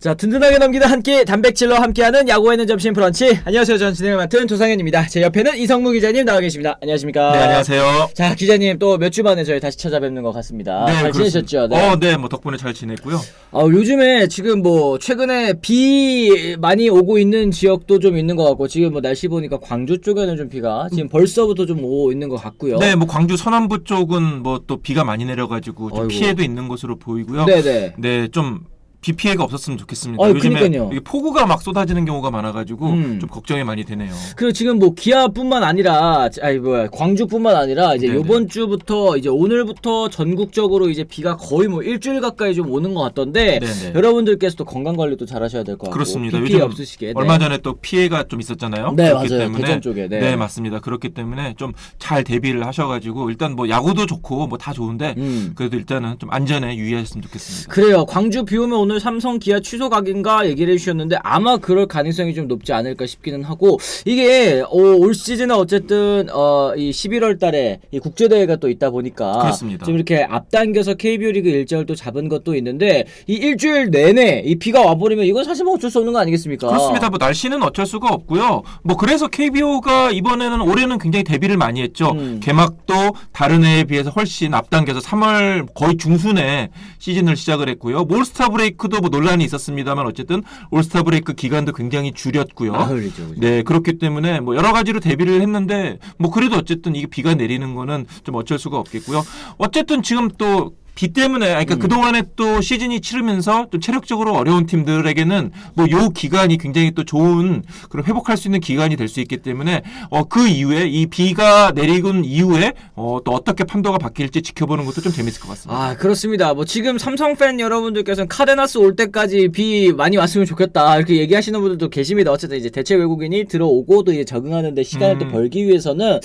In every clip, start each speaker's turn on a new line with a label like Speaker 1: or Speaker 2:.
Speaker 1: 자, 든든하게 넘기는 한 끼 단백질로 함께하는 야구에는 점심 브런치. 안녕하세요. 저는 진행을 맡은 조상현입니다. 제 옆에는 이성무 기자님 나와 계십니다. 안녕하십니까?
Speaker 2: 네, 안녕하세요.
Speaker 1: 자, 기자님 또 몇 주 만에 저희 다시 찾아뵙는 것 같습니다.
Speaker 2: 네,
Speaker 1: 잘 지내셨죠?
Speaker 2: 네. 네, 뭐 덕분에 잘 지냈고요.
Speaker 1: 요즘에 지금 뭐 최근에 비 많이 오고 있는 지역도 좀 있는 것 같고, 지금 뭐 날씨 보니까 광주 쪽에는 좀 비가 지금 벌써부터 좀 오고 있는 것 같고요.
Speaker 2: 네, 뭐 광주 서남부 쪽은 뭐 또 비가 많이 내려가지고 좀
Speaker 1: 아이고.
Speaker 2: 피해도 있는 것으로 보이고요.
Speaker 1: 네네.
Speaker 2: 네, 좀 비 피해가 없었으면 좋겠습니다.
Speaker 1: 그러니까요.
Speaker 2: 요즘에 이게 폭우가 막 쏟아지는 경우가 많아가지고 좀 걱정이 많이 되네요.
Speaker 1: 그리고 지금 뭐 기아뿐만 아니라 광주뿐만 아니라 이제
Speaker 2: 네네.
Speaker 1: 요번 주부터 이제 오늘부터 전국적으로 이제 비가 거의 뭐 일주일 가까이 좀 오는 것 같던데,
Speaker 2: 네네.
Speaker 1: 여러분들께서도 건강 관리도 잘 하셔야 될 것 같고.
Speaker 2: 그렇습니다.
Speaker 1: 비 피해
Speaker 2: 요즘
Speaker 1: 없으시게.
Speaker 2: 얼마 전에 또 피해가 좀 있었잖아요.
Speaker 1: 네,
Speaker 2: 그렇기
Speaker 1: 맞아요.
Speaker 2: 때문에
Speaker 1: 대전 쪽에.
Speaker 2: 네, 맞습니다. 그렇기 때문에 좀 잘 대비를 하셔가지고 일단 뭐 야구도 좋고 뭐 다 좋은데 그래도 일단은 좀 안전에 유의하셨으면 좋겠습니다.
Speaker 1: 그래요. 광주 비 오면 오늘 삼성 기아 취소 각인가 얘기를 해주셨는데, 아마 그럴 가능성이 좀 높지 않을까 싶기는 하고, 이게 올 시즌은 어쨌든 이 11월 달에 이 국제대회가 또 있다 보니까
Speaker 2: 그렇습니다.
Speaker 1: 좀 이렇게 앞당겨서 KBO 리그 일정을 또 잡은 것도 있는데, 이 일주일 내내 이 비가 와버리면 이건 사실 뭐 어쩔 수 없는 거 아니겠습니까?
Speaker 2: 그렇습니다. 뭐 날씨는 어쩔 수가 없고요. 뭐 그래서 KBO가 이번에는 올해는 굉장히 대비를 많이 했죠. 개막도 다른 해에 비해서 훨씬 앞당겨서 3월 거의 중순에 시즌을 시작을 했고요. 올스타 브레이크도 뭐 논란이 있었습니다만 어쨌든 올스타 브레이크 기간도 굉장히 줄였고요.
Speaker 1: 나흘이죠. 그죠?
Speaker 2: 네, 그렇기 때문에 뭐 여러 가지로 대비를 했는데 뭐 그래도 어쨌든 이게 비가 내리는 거는 좀 어쩔 수가 없겠고요. 어쨌든 지금 또 비 때문에, 그러니까 그동안에 또 시즌이 치르면서 좀 체력적으로 어려운 팀들에게는 뭐 요 기간이 굉장히 또 좋은 그런 회복할 수 있는 기간이 될 수 있기 때문에 그 이후에 이 비가 내리군 이후에 또 어떻게 판도가 바뀔지 지켜보는 것도 좀 재밌을 것 같습니다.
Speaker 1: 그렇습니다. 뭐 지금 삼성 팬 여러분들께서는 카데나스 올 때까지 비 많이 왔으면 좋겠다 이렇게 얘기하시는 분들도 계십니다. 어쨌든 이제 대체 외국인이 들어오고 또 이제 적응하는데 시간을 또 벌기 위해서는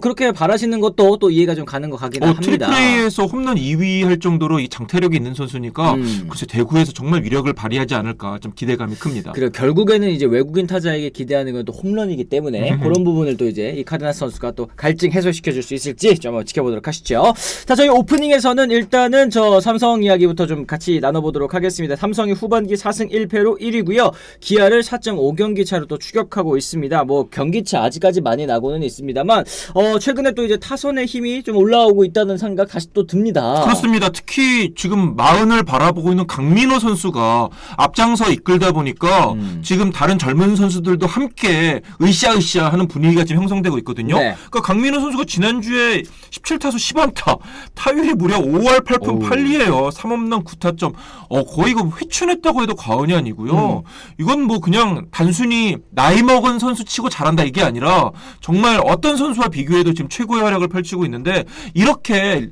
Speaker 1: 그렇게 바라시는 것도 또 이해가 좀 가는 것 같기는 합니다.
Speaker 2: 트리플레이에서 홈런 2위 할 정도로 이 장타력이 있는 선수니까 글쎄 대구에서 정말 위력을 발휘하지 않을까 좀 기대감이 큽니다.
Speaker 1: 그리고 결국에는 이제 외국인 타자에게 기대하는 건 또 홈런이기 때문에 그런 부분을 또 이제 이 카데나스 선수가 또 갈증 해소시켜줄 수 있을지 좀 한번 지켜보도록 하시죠. 자, 저희 오프닝에서는 일단은 저 삼성 이야기부터 좀 같이 나눠보도록 하겠습니다. 삼성이 후반기 4승 1패로 1위고요. 기아를 4.5경기 차로 또 추격하고 있습니다. 뭐 경기차 아직까지 많이 나고는 있습니다만 최근에 또 이제 타선의 힘이 좀 올라오고 있다는 생각 다시 또 듭니다.
Speaker 2: 그렇습니다. 특히 지금 마흔을 바라보고 있는 강민호 선수가 앞장서 이끌다 보니까 지금 다른 젊은 선수들도 함께 으쌰으쌰 하는 분위기가 지금 형성되고 있거든요.
Speaker 1: 네.
Speaker 2: 그러니까 강민호 선수가 지난주에 17타수 10안타, 타율이 무려 5할 8푼 8리예요. 3홈런 9타점. 거의 이거 회춘했다고 해도 과언이 아니고요. 이건 뭐 그냥 단순히 나이 먹은 선수 치고 잘한다 이게 아니라 정말 어떤 선수와 비교해도 지금 최고의 활약을 펼치고 있는데, 이렇게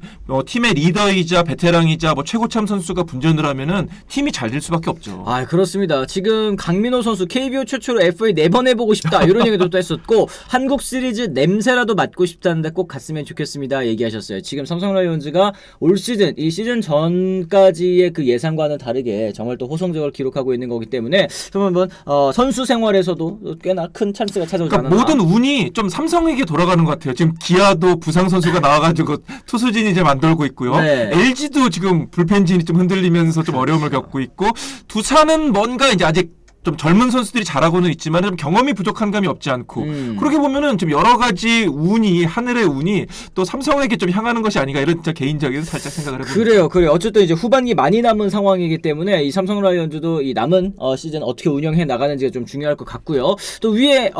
Speaker 2: 팀의 리더이자 베테랑이자 뭐 최고참 선수가 분전을 하면은 팀이 잘 될 수밖에 없죠.
Speaker 1: 그렇습니다. 지금 강민호 선수 KBO 최초로 FA 4번 해보고 싶다 이런 얘기도 또 했었고, 한국 시리즈 냄새라도 맡고 싶다는데 꼭 갔으면 좋겠습니다 얘기하셨어요. 지금 삼성 라이온즈가 올 시즌 이 시즌 전까지의 그 예상과는 다르게 정말 또 호성적을 기록하고 있는 거기 때문에 좀 한번 선수 생활에서도 꽤나 큰 찬스가 찾아오지 않았나.
Speaker 2: 그러니까 모든 운이 좀 삼성에게 돌아가는 것 같아요. 지금 기아도 부상 선수가 나와가지고 투수진이 이제 만들고 있고요.
Speaker 1: 네.
Speaker 2: LG도 지금 불펜진이 좀 흔들리면서 좀 어려움을 겪고 있고, 두산은 뭔가 이제 아직 좀 젊은 선수들이 잘하고는 있지만 좀 경험이 부족한 감이 없지 않고, 그렇게 보면은 좀 여러 가지 운이, 하늘의 운이 또 삼성에게 좀 향하는 것이 아닌가, 이런 진짜 개인적인 살짝 생각을 해봅니다.
Speaker 1: 그래요. 어쨌든 이제 후반기 많이 남은 상황이기 때문에 이 삼성 라이온즈도 이 남은 시즌 어떻게 운영해 나가는지가 좀 중요할 것 같고요. 또 위에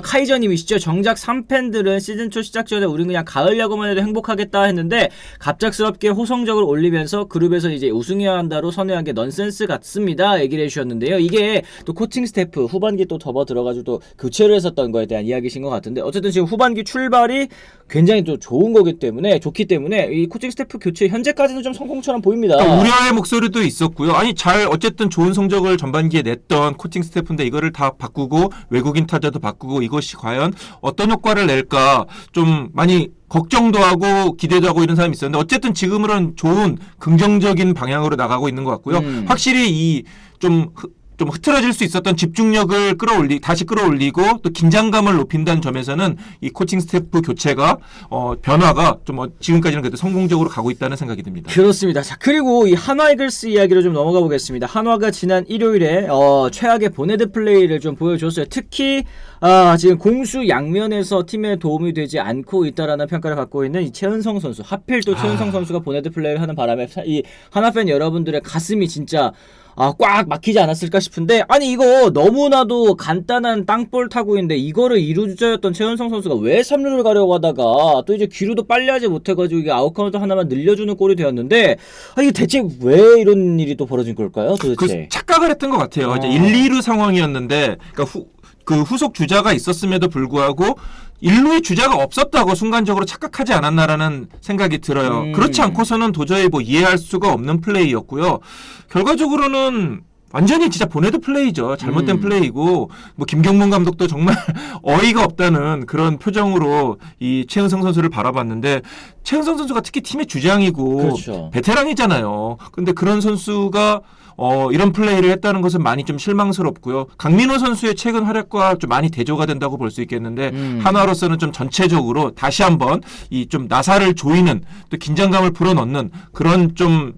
Speaker 1: 카이저님이시죠. 정작 3팬들은 시즌 초 시작 전에 우린 그냥 가을 야구만 해도 행복하겠다 했는데 갑작스럽게 호성적을 올리면서 그룹에서 이제 우승해야 한다로 선회한 게 넌센스 같습니다 얘기를 해주셨는데요. 이게 또 코칭 스태프 후반기 또 접어 들어가지고 또 교체를 했었던 거에 대한 이야기신 것 같은데, 어쨌든 지금 후반기 출발이 굉장히 또 좋기 때문에 이 코칭 스태프 교체 현재까지는 좀 성공처럼 보입니다.
Speaker 2: 그러니까 우려의 목소리도 있었고요. 아니 어쨌든 좋은 성적을 전반기에 냈던 코칭 스태프인데 이거를 다 바꾸고 외국인 타자도 바꾸고 이것이 과연 어떤 효과를 낼까 좀 많이 걱정도 하고 기대도 하고 이런 사람이 있었는데, 어쨌든 지금은 좋은 긍정적인 방향으로 나가고 있는 것 같고요. 확실히 이 좀 좀 흐트러질 수 있었던 집중력을 다시 끌어올리고 또 긴장감을 높인다는 점에서는 이 코칭 스태프 교체가 변화가 좀 지금까지는 그래도 성공적으로 가고 있다는 생각이 듭니다.
Speaker 1: 그렇습니다. 자, 그리고 이 한화 이글스 이야기로 좀 넘어가 보겠습니다. 한화가 지난 일요일에 최악의 보네드 플레이를 좀 보여줬어요. 특히 지금 공수 양면에서 팀에 도움이 되지 않고 있다라는 평가를 갖고 있는 이 최은성 선수. 하필 또 최은성 선수가 보네드 플레이를 하는 바람에 이 한화 팬 여러분들의 가슴이 진짜 꽉 막히지 않았을까 싶은데, 아니 이거 너무나도 간단한 땅볼 타고 있는데 이거를 이루자였던 최은성 선수가 왜 3루를 가려고 하다가 또 이제 기루도 빨리 하지 못해가지고 이게 아웃카운트 하나만 늘려주는 꼴이 되었는데, 이게 대체 왜 이런 일이 또 벌어진 걸까요 도대체?
Speaker 2: 착각을 했던 것 같아요. 이제 1, 2루 상황이었는데 그러니까 후속 주자가 있었음에도 불구하고 1루에 주자가 없었다고 순간적으로 착각하지 않았나라는 생각이 들어요. 그렇지 않고서는 도저히 뭐 이해할 수가 없는 플레이였고요. 결과적으로는 완전히 진짜 보네드 플레이죠. 잘못된 플레이고, 뭐 김경문 감독도 정말 어이가 없다는 그런 표정으로 이 최은성 선수를 바라봤는데, 최은성 선수가 특히 팀의 주장이고
Speaker 1: 그렇죠.
Speaker 2: 베테랑이잖아요. 근데 그런 선수가 이런 플레이를 했다는 것은 많이 좀 실망스럽고요. 강민호 선수의 최근 활약과 좀 많이 대조가 된다고 볼 수 있겠는데, 한화로서는 좀 전체적으로 다시 한번 이 좀 나사를 조이는, 또 긴장감을 불어넣는 그런 좀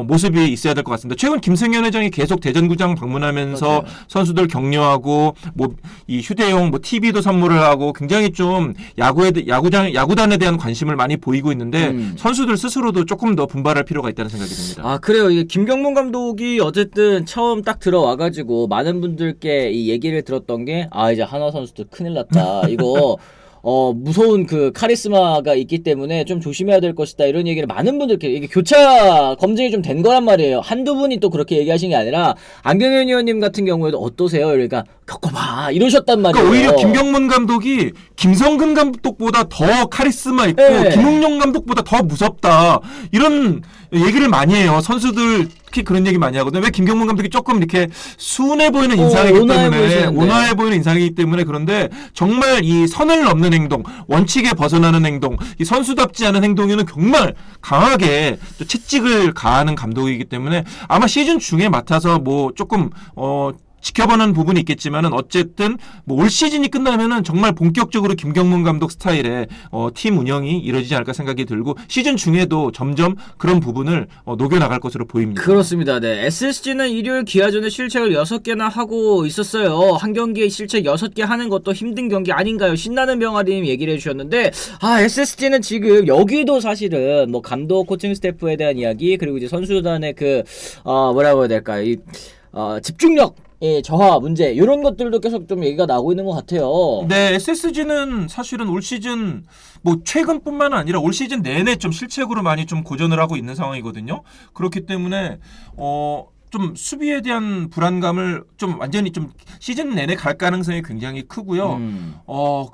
Speaker 2: 모습이 있어야 될 것 같습니다. 최근 김승현 회장이 계속 대전구장 방문하면서
Speaker 1: 맞아요.
Speaker 2: 선수들 격려하고 뭐 이 휴대용 뭐 TV도 선물을 하고 굉장히 좀 야구단에 대한 관심을 많이 보이고 있는데 선수들 스스로도 조금 더 분발할 필요가 있다는 생각이 듭니다.
Speaker 1: 그래요. 이게 김경문 감독이 어쨌든 처음 딱 들어와가지고 많은 분들께 이 얘기를 들었던 게, 이제 한화 선수들 큰일 났다. 이거 무서운 그 카리스마가 있기 때문에 좀 조심해야 될 것이다. 이런 얘기를 많은 분들께, 이게 교차 검증이 좀 된 거란 말이에요. 한두 분이 또 그렇게 얘기하신 게 아니라, 안경현 의원님 같은 경우에도 어떠세요? 그러니까, 겪어봐. 이러셨단 말이에요.
Speaker 2: 그러니까 오히려 김경문 감독이 김성근 감독보다 더 카리스마 있고,
Speaker 1: 네.
Speaker 2: 김웅용 감독보다 더 무섭다. 이런 얘기를 많이 해요. 선수들 특히 그런 얘기 많이 하거든요. 왜 김경문 감독이 조금 이렇게 순해 보이는 인상이기
Speaker 1: 온화해
Speaker 2: 때문에,
Speaker 1: 보이시는데.
Speaker 2: 온화해 보이는 인상이기 때문에. 그런데 정말 이 선을 넘는 행동, 원칙에 벗어나는 행동, 이 선수답지 않은 행동에는 정말 강하게 또 채찍을 가하는 감독이기 때문에 아마 시즌 중에 맡아서 뭐 조금 지켜보는 부분이 있겠지만은 어쨌든 뭐 올 시즌이 끝나면은 정말 본격적으로 김경문 감독 스타일의 팀 운영이 이루어지지 않을까 생각이 들고, 시즌 중에도 점점 그런 부분을 녹여나갈 것으로 보입니다.
Speaker 1: 그렇습니다. 네. SSG는 일요일 기아전에 실책을 6개나 하고 있었어요. 한 경기에 실책 6개 하는 것도 힘든 경기 아닌가요? 신나는 병아리님 얘기를 해주셨는데, SSG는 지금 여기도 사실은 뭐 감독 코칭 스태프에 대한 이야기, 그리고 이제 선수단의 뭐라고 해야 될까요? 집중력 저하 문제, 이런 것들도 계속 좀 얘기가 나오고 있는 것 같아요.
Speaker 2: 네, SSG는 사실은 올 시즌 뭐 최근뿐만 아니라 올 시즌 내내 좀 실책으로 많이 좀 고전을 하고 있는 상황이거든요. 그렇기 때문에 좀 수비에 대한 불안감을 좀 완전히 좀 시즌 내내 갈 가능성이 굉장히 크고요.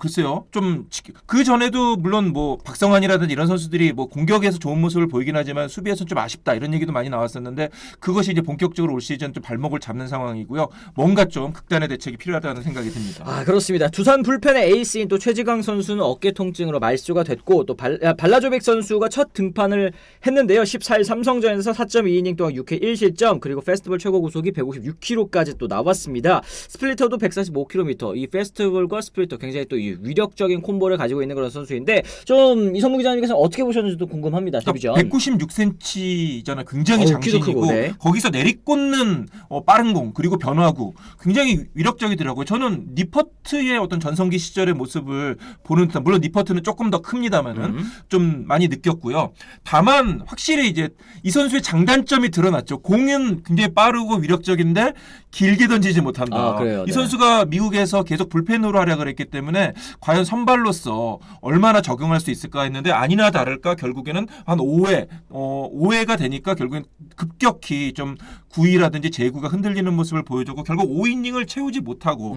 Speaker 2: 글쎄요. 좀 그 전에도 물론 뭐 박성환이라든지 이런 선수들이 뭐 공격에서 좋은 모습을 보이긴 하지만 수비에서는 좀 아쉽다 이런 얘기도 많이 나왔었는데, 그것이 이제 본격적으로 올 시즌 좀 발목을 잡는 상황이고요. 뭔가 좀 극단의 대책이 필요하다는 생각이 듭니다.
Speaker 1: 그렇습니다. 두산 불펜의 에이스인 또 최지강 선수는 어깨 통증으로 말소가 됐고, 또 발라조백 선수가 첫 등판을 했는데요. 14일 삼성전에서 4.2이닝 동안 6회 1실점, 그리고 페스티벌 최고 구속이 156km까지 또 나왔습니다. 스플리터도 145km. 이 페스티벌과 스플리터 굉장히 또 이 위력적인 콤보를 가지고 있는 그런 선수인데, 좀 이성무 기자님께서 어떻게 보셨는지도 궁금합니다. 데뷔전.
Speaker 2: 196cm잖아요. 굉장히
Speaker 1: 키도
Speaker 2: 장신이고
Speaker 1: 크고, 네.
Speaker 2: 거기서 내리꽂는 빠른 공, 그리고 변화구 굉장히 위력적이더라고요. 저는 니퍼트의 어떤 전성기 시절의 모습을 보는 듯한, 물론 니퍼트는 조금 더 큽니다만은 좀 많이 느꼈고요. 다만 확실히 이제 이 선수의 장단점이 드러났죠. 공은 굉장히 빠르고 위력적인데 길게 던지지 못한다.
Speaker 1: 그래요.
Speaker 2: 이
Speaker 1: 네.
Speaker 2: 선수가 미국에서 계속 불펜으로 활약을 했기 때문에 과연 선발로서 얼마나 적용할 수 있을까 했는데, 아니나 다를까 결국에는 한 5회가 되니까 결국엔 급격히 좀 9위라든지 제구가 흔들리는 모습을 보여주고 결국 5이닝을 채우지 못하고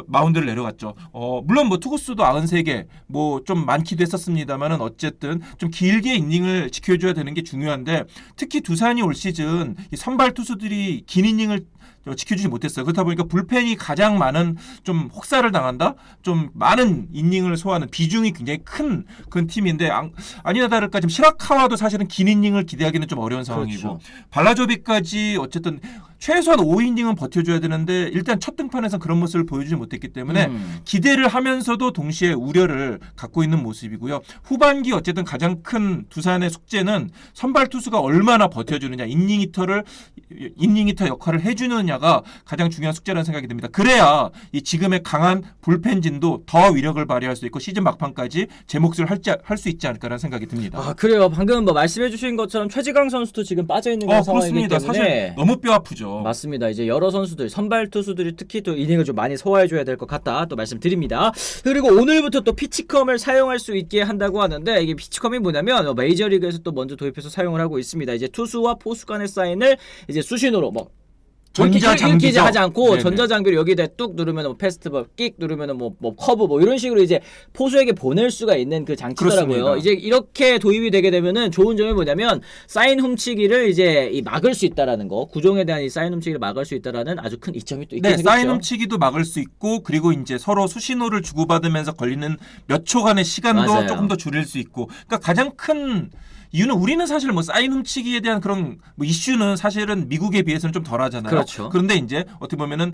Speaker 2: 마운드를 내려갔죠. 물론 뭐 투구수도 93개 뭐 좀 많기도 했었습니다만은 어쨌든 좀 길게 이닝을 지켜줘야 되는 게 중요한데, 특히 두산이 올 시즌 이 선발 투수들이 긴 이닝을 지켜주지 못했어요. 그렇다 보니까 불펜이 가장 많은 좀 혹사를 당한다, 좀 많은 이닝을 소화하는 비중이 굉장히 큰 그런 팀인데 아니나 다를까 지금 시라카와도 사실은 긴 이닝을 기대하기는 좀 어려운 상황이고
Speaker 1: 그렇죠.
Speaker 2: 발라조비까지 어쨌든 최소한 5이닝은 버텨줘야 되는데 일단 첫 등판에서 그런 모습을 보여주지 못했기 때문에 기대를 하면서도 동시에 우려를 갖고 있는 모습이고요. 후반기 어쨌든 가장 큰 두산의 숙제는 선발 투수가 얼마나 버텨주느냐, 인닝 히터 역할을 해주느냐가 가장 중요한 숙제라는 생각이 듭니다. 그래야 이 지금의 강한 불펜진도 더 위력을 발휘할 수 있고 시즌 막판까지 제 몫을 할 수 있지 않을까라는 생각이 듭니다.
Speaker 1: 아 그래요. 방금 뭐 말씀해주신 것처럼 최지강 선수도 지금 빠져 있는 그런 상황이기
Speaker 2: 그렇습니다.
Speaker 1: 때문에
Speaker 2: 사실 너무 뼈 아프죠.
Speaker 1: 맞습니다. 이제 여러 선수들 선발 투수들이 특히 또 이닝을 좀 많이 소화해줘야 될 것 같다 또 말씀드립니다. 그리고 오늘부터 또 피치컴을 사용할 수 있게 한다고 하는데 이게 피치컴이 뭐냐면 메이저리그에서 또 먼저 도입해서 사용을 하고 있습니다. 이제 투수와 포수 간의 사인을 이제 수신호로 뭐 이렇게 이제 하지 않고
Speaker 2: 네네.
Speaker 1: 전자장비를 여기다 뚝 누르면 뭐 패스트볼, 끽 누르면 뭐 커브 뭐 이런 식으로 이제 포수에게 보낼 수가 있는 그 장치더라고요.
Speaker 2: 그렇습니다.
Speaker 1: 이제 이렇게 도입이 되게 되면은 좋은 점이 뭐냐면 사인 훔치기를 이제 막을 수 있다라는 거, 구종에 대한 이 사인 훔치기를 막을 수 있다라는 아주 큰 이점이 또 있게
Speaker 2: 네,
Speaker 1: 생겼죠.
Speaker 2: 사인 훔치기도 막을 수 있고 그리고 이제 서로 수신호를 주고받으면서 걸리는 몇 초간의 시간도
Speaker 1: 맞아요.
Speaker 2: 조금 더 줄일 수 있고 그러니까 가장 큰 이유는 우리는 사실 뭐 사인 훔치기에 대한 그런 뭐 이슈는 사실은 미국에 비해서는 좀 덜하잖아요.
Speaker 1: 그렇죠.
Speaker 2: 그런데 이제 어떻게 보면은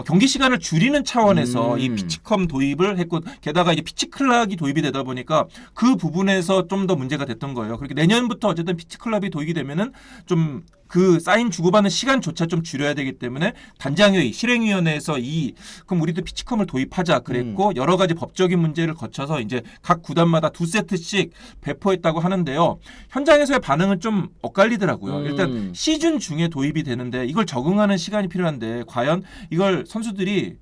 Speaker 2: 경기 시간을 줄이는 차원에서 이 피치컴 도입을 했고 게다가 이제 피치클락이 도입이 되다 보니까 그 부분에서 좀 더 문제가 됐던 거예요. 그렇게 내년부터 어쨌든 피치클락이 도입이 되면은 좀 그 사인 주고받는 시간조차 좀 줄여야 되기 때문에 단장회의, 실행위원회에서 그럼 우리도 피치컴을 도입하자 그랬고 여러 가지 법적인 문제를 거쳐서 이제 각 구단마다 2세트씩 배포했다고 하는데요. 현장에서의 반응은 좀 엇갈리더라고요. 일단 시즌 중에 도입이 되는데 이걸 적응하는 시간이 필요한데 과연 이걸 선수들이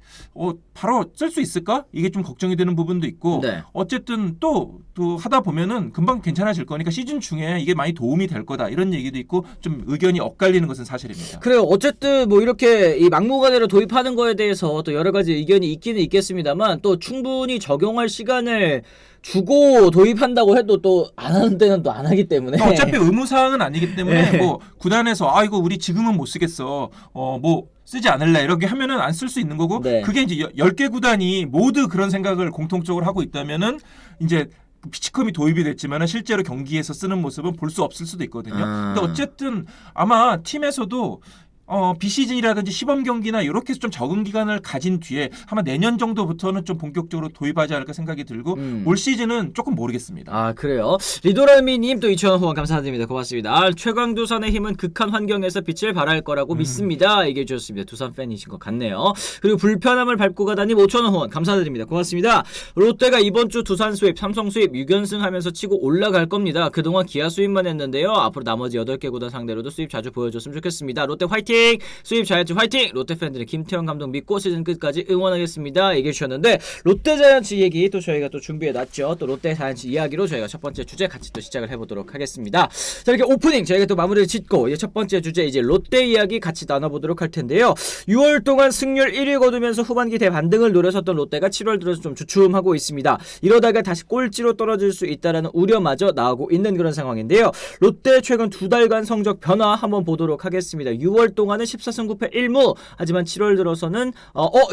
Speaker 2: 바로 쓸 수 있을까? 이게 좀 걱정이 되는 부분도 있고
Speaker 1: 네.
Speaker 2: 어쨌든 또 하다 보면은 금방 괜찮아질 거니까 시즌 중에 이게 많이 도움이 될 거다 이런 얘기도 있고 좀 의견이 엇갈리는 것은 사실입니다.
Speaker 1: 그래요. 어쨌든 뭐 이렇게 이 막무가내로 도입하는 거에 대해서 또 여러 가지 의견이 있기는 있겠습니다만 또 충분히 적용할 시간을 주고 도입한다고 해도 또 안 하는 데는 또 안 하기 때문에
Speaker 2: 어차피 의무사항은 아니기 때문에
Speaker 1: 네.
Speaker 2: 뭐 구단에서 이거 우리 지금은 못 쓰겠어. 뭐 쓰지 않을래 이렇게 하면은 안 쓸 수 있는 거고
Speaker 1: 네.
Speaker 2: 그게 이제 10개 구단이 모두 그런 생각을 공통적으로 하고 있다면은 이제 피치컴이 도입이 됐지만 실제로 경기에서 쓰는 모습은 볼 수 없을 수도 있거든요. 근데 어쨌든 아마 팀에서도 비시즌이라든지 시범 경기나 이렇게 해서 좀 적응 기간을 가진 뒤에 아마 내년 정도부터는 좀 본격적으로 도입하지 않을까 생각이 들고 올 시즌은 조금 모르겠습니다.
Speaker 1: 아 그래요. 리도랄미님 또 2,000원 후원 감사드립니다. 고맙습니다. 최강두산의 힘은 극한 환경에서 빛을 발할 거라고 믿습니다. 얘기해 주셨습니다. 두산 팬이신 것 같네요. 그리고 불편함을 밟고 가다님 5,000원 후원 감사드립니다. 고맙습니다. 롯데가 이번 주 두산 수입, 삼성 수입 6연승 하면서 치고 올라갈 겁니다. 그동안 기아 수입만 했는데요. 앞으로 나머지 8개 구단 상대로도 수입 자주 보여줬으면 좋겠습니다. 롯데 화이팅! 수입 자이언츠 화이팅! 롯데 팬들은 김태형 감독 믿고 시즌 끝까지 응원하겠습니다. 얘기해 주셨는데 롯데 자이언츠 얘기 또 저희가 또 준비해놨죠. 또 롯데 자이언츠 이야기로 저희가 첫 번째 주제 같이 또 시작을 해보도록 하겠습니다. 자 이렇게 오프닝 저희가 또 마무리를 짓고 이제 첫 번째 주제 이제 롯데 이야기 같이 나눠보도록 할 텐데요. 6월 동안 승률 1위 거두면서 후반기 대반등을 노렸었던 롯데가 7월 들어서 좀 주춤하고 있습니다. 이러다가 다시 꼴찌로 떨어질 수 있다라는 우려마저 나오고 있는 그런 상황인데요. 롯데 최근 2달간 성적 변화 한번 보도록 하겠습니다. 6월 동안은 14승 9패 1무 하지만 7월 들어서는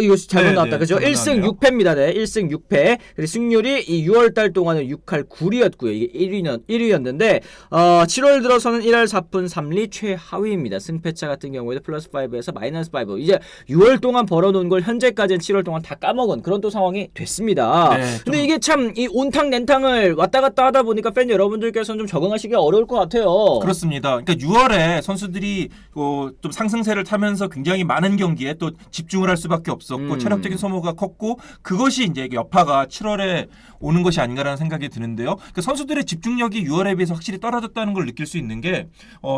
Speaker 1: 이거 잘못 나왔다 그죠? 1승 6패입니다. 네, 1승 6패. 그리고 승률이 이 6월 달 동안은 6할 9리였고요. 이게 1위였는데 7월 들어서는 1할 4푼 3리 최하위입니다. 승패차 같은 경우에도 플러스 5에서 마이너스 5. 이제 6월 동안 벌어놓은 걸 현재까지는 7월 동안 다 까먹은 그런 또 상황이 됐습니다.
Speaker 2: 네,
Speaker 1: 근데 이게 참 이 온탕 냉탕을 왔다 갔다 하다 보니까 팬 여러분들께서는 좀 적응하시기 어려울 것 같아요.
Speaker 2: 그렇습니다. 그러니까 6월에 선수들이 좀 상승세를 타면서 굉장히 많은 경기에 또 집중을 할 수밖에 없었고 체력적인 소모가 컸고 그것이 이제 여파가 7월에 오는 것이 아닌가라는 생각이 드는데요. 그러니까 선수들의 집중력이 6월에 비해서 확실히 떨어졌다는 걸 느낄 수 있는 게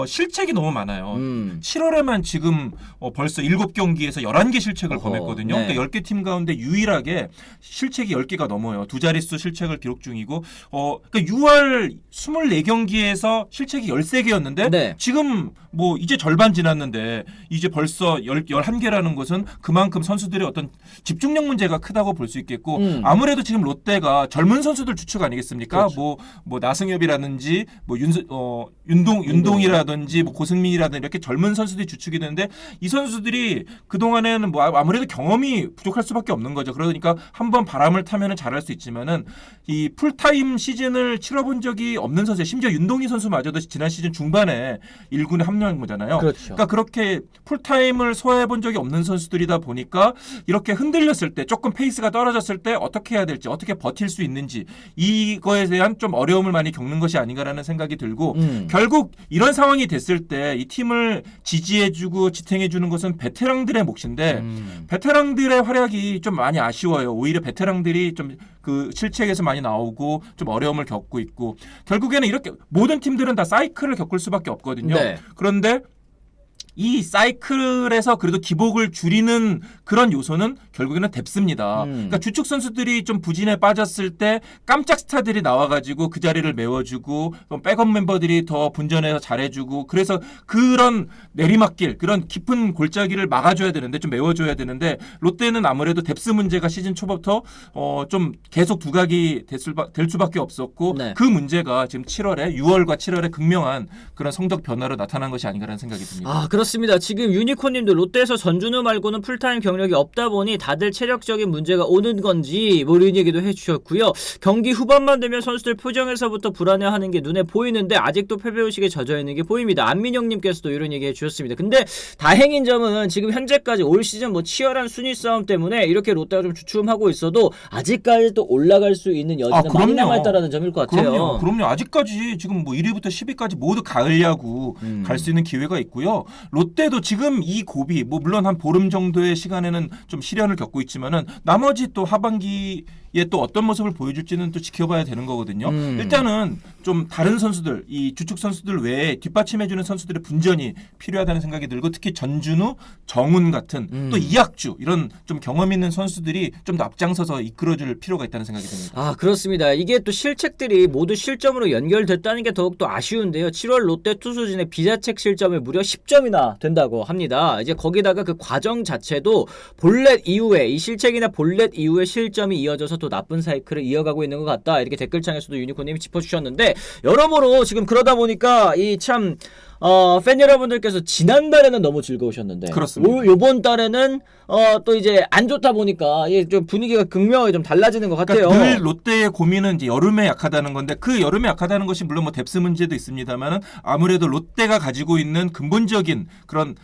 Speaker 2: 실책이 너무 많아요. 7월에만 지금 벌써 7경기에서 11개 실책을 범했거든요.
Speaker 1: 네.
Speaker 2: 그러니까 10개 팀 가운데 유일하게 실책이 10개가 넘어요. 두 자릿수 실책을 기록 중이고 그러니까 6월 24경기에서 실책이 13개였는데
Speaker 1: 네.
Speaker 2: 지금 뭐 이제 절반 지났는데 있는데 이제 벌써 11개라는 것은 그만큼 선수들의 어떤 집중력 문제가 크다고 볼 수 있겠고 아무래도 지금 롯데가 젊은 선수들 주축 아니겠습니까?
Speaker 1: 그렇죠.
Speaker 2: 뭐 나승엽이라든지 뭐 윤동이라든지 뭐 고승민이라든지 이렇게 젊은 선수들이 주축이 되는데 이 선수들이 그동안에는 뭐 아무래도 경험이 부족할 수밖에 없는 거죠. 그러니까 한번 바람을 타면은 잘할 수 있지만은 이 풀타임 시즌을 치러본 적이 없는 선수, 심지어 윤동희 선수마저도 지난 시즌 중반에 1군에 합류한 거잖아요.
Speaker 1: 그렇죠.
Speaker 2: 그러니까 그렇게 풀타임을 소화해본 적이 없는 선수들이다 보니까 이렇게 흔들렸을 때 조금 페이스가 떨어졌을 때 어떻게 해야 될지 어떻게 버틸 수 있는지 이거에 대한 좀 어려움을 많이 겪는 것이 아닌가라는 생각이 들고 결국 이런 상황이 됐을 때 이 팀을 지지해주고 지탱해주는 것은 베테랑들의 몫인데 베테랑들의 활약이 좀 많이 아쉬워요. 오히려 베테랑들이 좀 그 실책에서 많이 나오고 좀 어려움을 겪고 있고 결국에는 이렇게 모든 팀들은 다 사이클을 겪을 수밖에 없거든요.
Speaker 1: 네.
Speaker 2: 그런데 이 사이클에서 그래도 기복을 줄이는 그런 요소는 결국에는 뎁스입니다. 그러니까 주축 선수들이 좀 부진에 빠졌을 때 깜짝 스타들이 나와가지고 그 자리를 메워주고 백업 멤버들이 더 분전해서 잘해주고 그래서 그런 내리막길 그런 깊은 골짜기를 막아줘야 되는데 좀 메워줘야 되는데 롯데는 아무래도 뎁스 문제가 시즌 초부터 좀 계속 두각이 될 수밖에 없었고
Speaker 1: 네.
Speaker 2: 그 문제가 지금 6월과 7월에 극명한 그런 성적 변화로 나타난 것이 아닌가라는 생각이 듭니다.
Speaker 1: 아, 그렇습니다. 지금 유니콘님도 롯데에서 전준우 말고는 풀타임 경력이 없다 보니 다들 체력적인 문제가 오는 건지 뭐 이런 얘기도 해주셨고요. 경기 후반만 되면 선수들 표정에서부터 불안해하는 게 눈에 보이는데 아직도 패배의식에 젖어있는 게 보입니다. 안민영님께서도 이런 얘기 해주셨습니다. 근데 다행인 점은 지금 현재까지 올 시즌 뭐 치열한 순위 싸움 때문에 이렇게 롯데가 좀 주춤하고 있어도 아직까지 또 올라갈 수 있는 여지는 많이 남아있다는 점일 것 같아요.
Speaker 2: 그럼요. 아직까지 지금 뭐 1위부터 10위까지 모두 가을 야구 갈 수 있는 기회가 있고요. 롯데도 지금 이 고비 뭐 물론 한 보름 정도의 시간에는 좀 시련을 겪고 있지만은 나머지 또 하반기에 또 어떤 모습을 보여줄지는 또 지켜봐야 되는 거거든요. 일단은 좀 다른 선수들 이 주축 선수들 외에 뒷받침해주는 선수들의 분전이 필요하다는 생각이 들고 특히 전준우, 정훈 같은 또 이학주 이런 좀 경험 있는 선수들이 좀 더 앞장서서 이끌어줄 필요가 있다는 생각이 듭니다.
Speaker 1: 아, 그렇습니다. 이게 또 실책들이 모두 실점으로 연결됐다는 게 더욱더 아쉬운데요. 7월 롯데 투수진의 비자책 실점이 무려 10점이나 된다고 합니다. 이제 거기다가 그 과정 자체도 볼넷 이후에 이 실책이나 볼넷 이후에 실점이 이어져서 또 나쁜 사이클을 이어가고 있는 것 같다. 이렇게 댓글창에서도 유니콘님이 짚어주셨는데 여러모로 지금 그러다 보니까 이 참 팬 여러분들께서 지난달에는 너무 즐거우셨는데
Speaker 2: 그렇습니다.
Speaker 1: 요번 달에는 또 이제 안 좋다 보니까 이게 좀 분위기가 극명하게 좀 달라지는 것 같아요.
Speaker 2: 그러니까 늘 롯데의 고민은 이제 여름에 약하다는 건데 그 여름에 약하다는 것이 물론 뭐 뎁스 문제도 있습니다만은 아무래도 롯데가 가지고 있는 근본적인 그런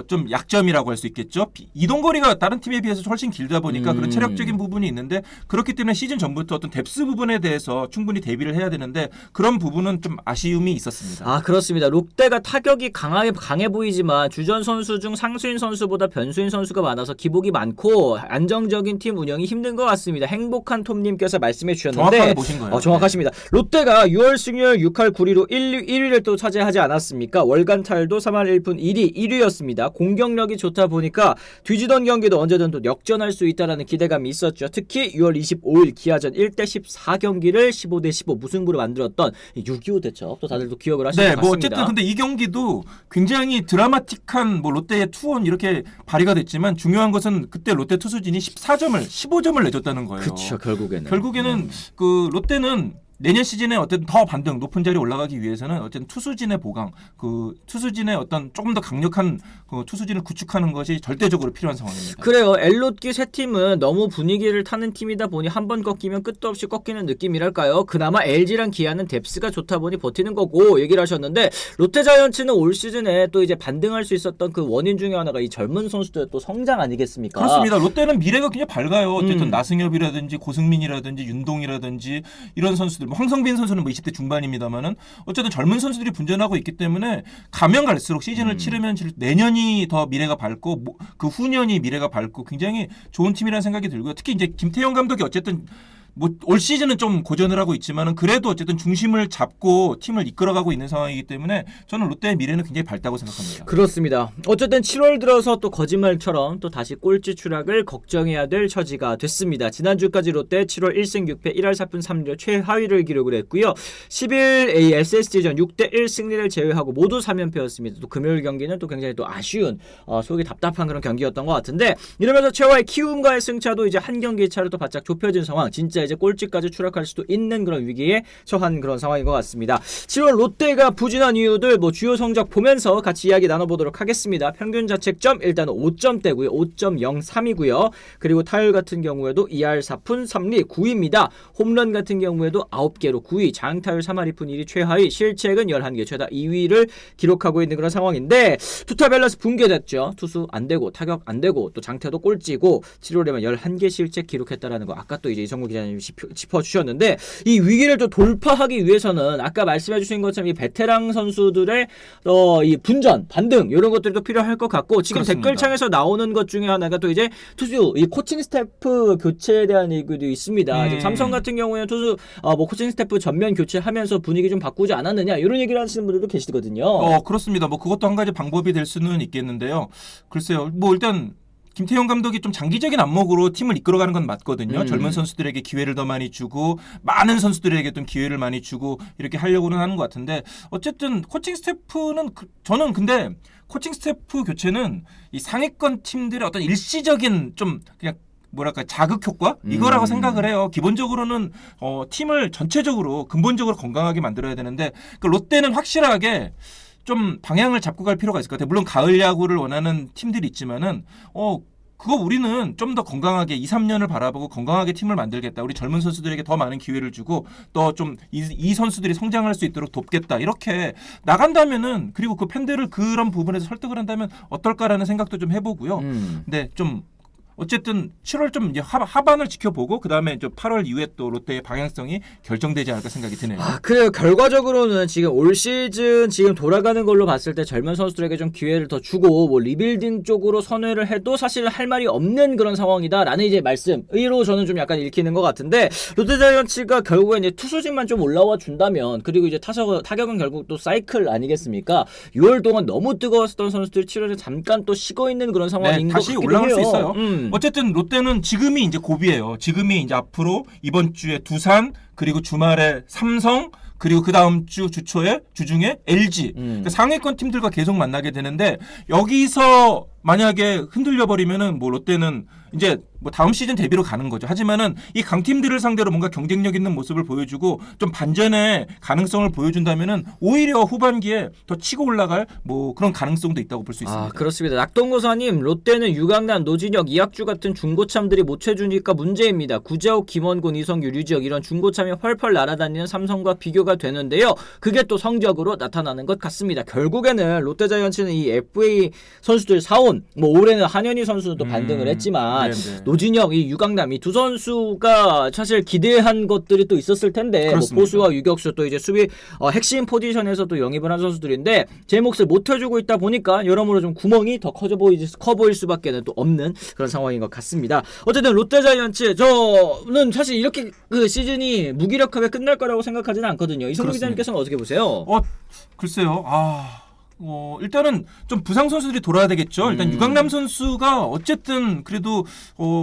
Speaker 2: 좀 약점이라고 할 수 있겠죠. 이동거리가 다른 팀에 비해서 훨씬 길다 보니까 그런 체력적인 부분이 있는데 그렇기 때문에 시즌 전부터 어떤 뎁스 부분에 대해서 충분히 대비를 해야 되는데 그런 부분은 좀 아쉬움이 있었습니다.
Speaker 1: 아, 그렇습니다. 롯데가 타격이 강해 보이지만 주전 선수 중 상수인 선수보다 변수인 선수가 많아서 기복이 많고 안정적인 팀 운영이 힘든 것 같습니다. 행복한 톰님께서 말씀해 주셨는데
Speaker 2: 정확하게 보신 거예요.
Speaker 1: 정확하십니다. 롯데가 6월 승률 6할 9리로 1위를 또 차지하지 않았습니까? 월간 타율도 3할 1푼 1위였습니다. 공격력이 좋다 보니까 뒤지던 경기도 언제든 또 역전할 수 있다라는 기대감이 있었죠. 특히 6월 25일 기아전 1대 14 경기를 15대 15 무승부로 만들었던 6.25 대첩 또 다들 또 기억을 하실 것 같습니다.
Speaker 2: 뭐 어쨌든 근데 이 경기도 굉장히 드라마틱한 뭐 롯데의 투혼 이렇게 발휘가 됐지만 중요한 것은 그때 롯데 투수진이 15점을 내줬다는 거예요.
Speaker 1: 그렇죠. 결국에는
Speaker 2: 그 롯데는 내년 시즌에 어쨌든 더 반등 높은 자리에 올라가기 위해서는 어쨌든 투수진의 보강, 그 투수진의 어떤 조금 더 강력한 그 투수진을 구축하는 것이 절대적으로 필요한 상황입니다.
Speaker 1: 그래요. 엘롯기 세 팀은 너무 분위기를 타는 팀이다 보니 한 번 꺾이면 끝도 없이 꺾이는 느낌이랄까요. 그나마 LG랑 기아는 뎁스가 좋다 보니 버티는 거고 얘기를 하셨는데 롯데자이언츠는 올 시즌에 또 이제 반등할 수 있었던 그 원인 중에 하나가 이 젊은 선수들의 또 성장 아니겠습니까?
Speaker 2: 그렇습니다. 롯데는 미래가 굉장히 밝아요. 어쨌든 나승엽이라든지 고승민이라든지 윤동이라든지 이런 선수들 황성빈 선수는 뭐 20대 중반입니다만은 어쨌든 젊은 선수들이 분전하고 있기 때문에 가면 갈수록 시즌을 치르면 내년이 더 미래가 밝고 그 후년이 미래가 밝고 굉장히 좋은 팀이라는 생각이 들고요. 특히 이제 김태형 감독이 어쨌든 뭐 올 시즌은 좀 고전을 하고 있지만은 그래도 어쨌든 중심을 잡고 팀을 이끌어가고 있는 상황이기 때문에 저는 롯데의 미래는 굉장히 밝다고 생각합니다.
Speaker 1: 그렇습니다. 어쨌든 7월 들어서 또 거짓말처럼 또 다시 꼴찌 추락을 걱정해야 될 처지가 됐습니다. 지난주까지 롯데 7월 1승 6패 1할 4푼 3리 최하위를 기록을 했고요. 10일 SSG전 6대1 승리를 제외하고 모두 3연패였습니다. 또 금요일 경기는 또 굉장히 또 아쉬운 속이 답답한 그런 경기였던 것 같은데 이러면서 최하위 키움과의 승차도 이제 한 경기 차로 또 바짝 좁혀진 상황. 진짜 이제 꼴찌까지 추락할 수도 있는 그런 위기에 처한 그런 상황인 것 같습니다. 7월 롯데가 부진한 이유들 뭐 주요 성적 보면서 같이 이야기 나눠보도록 하겠습니다. 평균 자책점 일단 5점대고요. 5.03이고요. 그리고 타율 같은 경우에도 2할 4푼 3리 9위입니다. 홈런 같은 경우에도 9개로 9위, 장타율 3할 2푼 1위 최하위, 실책은 11개, 최다 2위를 기록하고 있는 그런 상황인데 투타 밸런스 붕괴됐죠. 투수 안되고 타격 안되고 또 장타도 꼴찌고 7월에만 11개 실책 기록했다라는 거 아까 또 이제 이성국 기자님이 짚어주셨는데 이 위기를 또 돌파하기 위해서는 아까 말씀해주신 것처럼 이 베테랑 선수들의 이 분전, 반등 이런 것들이 또 필요할 것 같고 지금
Speaker 2: 그렇습니다.
Speaker 1: 댓글창에서 나오는 것 중에 하나가 또 이제 투수 이 코칭 스태프 교체에 대한 얘기도 있습니다. 지금 삼성 같은 경우에는 투수 뭐 코칭 스태프 전면 교체하면서 분위기 좀 바꾸지 않았느냐 이런 얘기를 하시는 분들도 계시거든요.
Speaker 2: 그렇습니다. 뭐 그것도 한 가지 방법이 될 수는 있겠는데요. 글쎄요. 뭐 일단 김태형 감독이 좀 장기적인 안목으로 팀을 이끌어가는 건 맞거든요. 젊은 선수들에게 기회를 더 많이 주고 많은 선수들에게 좀 기회를 많이 주고 이렇게 하려고는 하는 것 같은데 어쨌든 코칭 스태프는 저는 근데 코칭 스태프 교체는 이 상위권 팀들의 어떤 일시적인 좀 그냥 뭐랄까 자극 효과 이거라고 생각을 해요. 기본적으로는 팀을 전체적으로 근본적으로 건강하게 만들어야 되는데 그 롯데는 확실하게 좀 방향을 잡고 갈 필요가 있을 것 같아요. 물론 가을 야구를 원하는 팀들이 있지만은 그거 우리는 좀 더 건강하게 2, 3년을 바라보고 건강하게 팀을 만들겠다. 우리 젊은 선수들에게 더 많은 기회를 주고 또 좀 이 선수들이 성장할 수 있도록 돕겠다. 이렇게 나간다면은 그리고 그 팬들을 그런 부분에서 설득을 한다면 어떨까라는 생각도 좀 해보고요. 근데 좀 어쨌든 7월 좀 이제 하반을 지켜보고 그다음에 좀 8월 이후에 또 롯데의 방향성이 결정되지 않을까 생각이 드네요.
Speaker 1: 그래요. 결과적으로는 지금 올 시즌 지금 돌아가는 걸로 봤을 때 젊은 선수들에게 좀 기회를 더 주고 뭐 리빌딩 쪽으로 선회를 해도 사실 할 말이 없는 그런 상황이다라는 이제 말씀으로 저는 좀 약간 읽히는 것 같은데 롯데자이언츠가 결국에 이제 투수진만 좀 올라와 준다면 그리고 이제 타격은 결국 또 사이클 아니겠습니까? 6월 동안 너무 뜨거웠던 선수들이 7월에 잠깐 또 식어 있는 그런 상황인 것
Speaker 2: 다시
Speaker 1: 같기도
Speaker 2: 올라갈
Speaker 1: 해요.
Speaker 2: 수 있어요. 어쨌든 롯데는 지금이 이제 고비예요. 지금이 이제 앞으로 이번 주에 두산 그리고 주말에 삼성 그리고 그 다음 주초에 주중에 LG 그러니까 상위권 팀들과 계속 만나게 되는데 여기서 만약에 흔들려 버리면은 뭐 롯데는 이제 뭐 다음 시즌 대비로 가는 거죠. 하지만은 이 강팀들을 상대로 뭔가 경쟁력 있는 모습을 보여주고 좀 반전의 가능성을 보여준다면은 오히려 후반기에 더 치고 올라갈 뭐 그런 가능성도 있다고 볼 수 있습니다.
Speaker 1: 그렇습니다. 낙동고사님 롯데는 유강남, 노진혁, 이학주 같은 중고참들이 못 채주니까 문제입니다. 구자욱, 김원곤, 이성규, 류지혁 이런 중고참이 펄펄 날아다니는 삼성과 비교가 되는데요. 그게 또 성적으로 나타나는 것 같습니다. 결국에는 롯데자이언츠는 이 FA 선수들 사온 뭐 올해는 한현희 선수는 또 반등을 했지만 노진혁, 이 유강남 이 두 선수가 사실 기대한 것들이 또 있었을 텐데 뭐 보수와 유격수 또 이제 수비 핵심 포지션에서 또 영입을 한 선수들인데 제 몫을 못 해주고 있다 보니까 여러모로 좀 구멍이 더 커 보일 수밖에 또 없는 그런 상황인 것 같습니다. 어쨌든 롯데자이언츠 저는 사실 이렇게 그 시즌이 무기력하게 끝날 거라고 생각하지는 않거든요. 이성국 기자님께서는 어떻게 보세요?
Speaker 2: 글쎄요. 일단은 좀 부상 선수들이 돌아야 되겠죠. 일단 유강남 선수가 어쨌든 그래도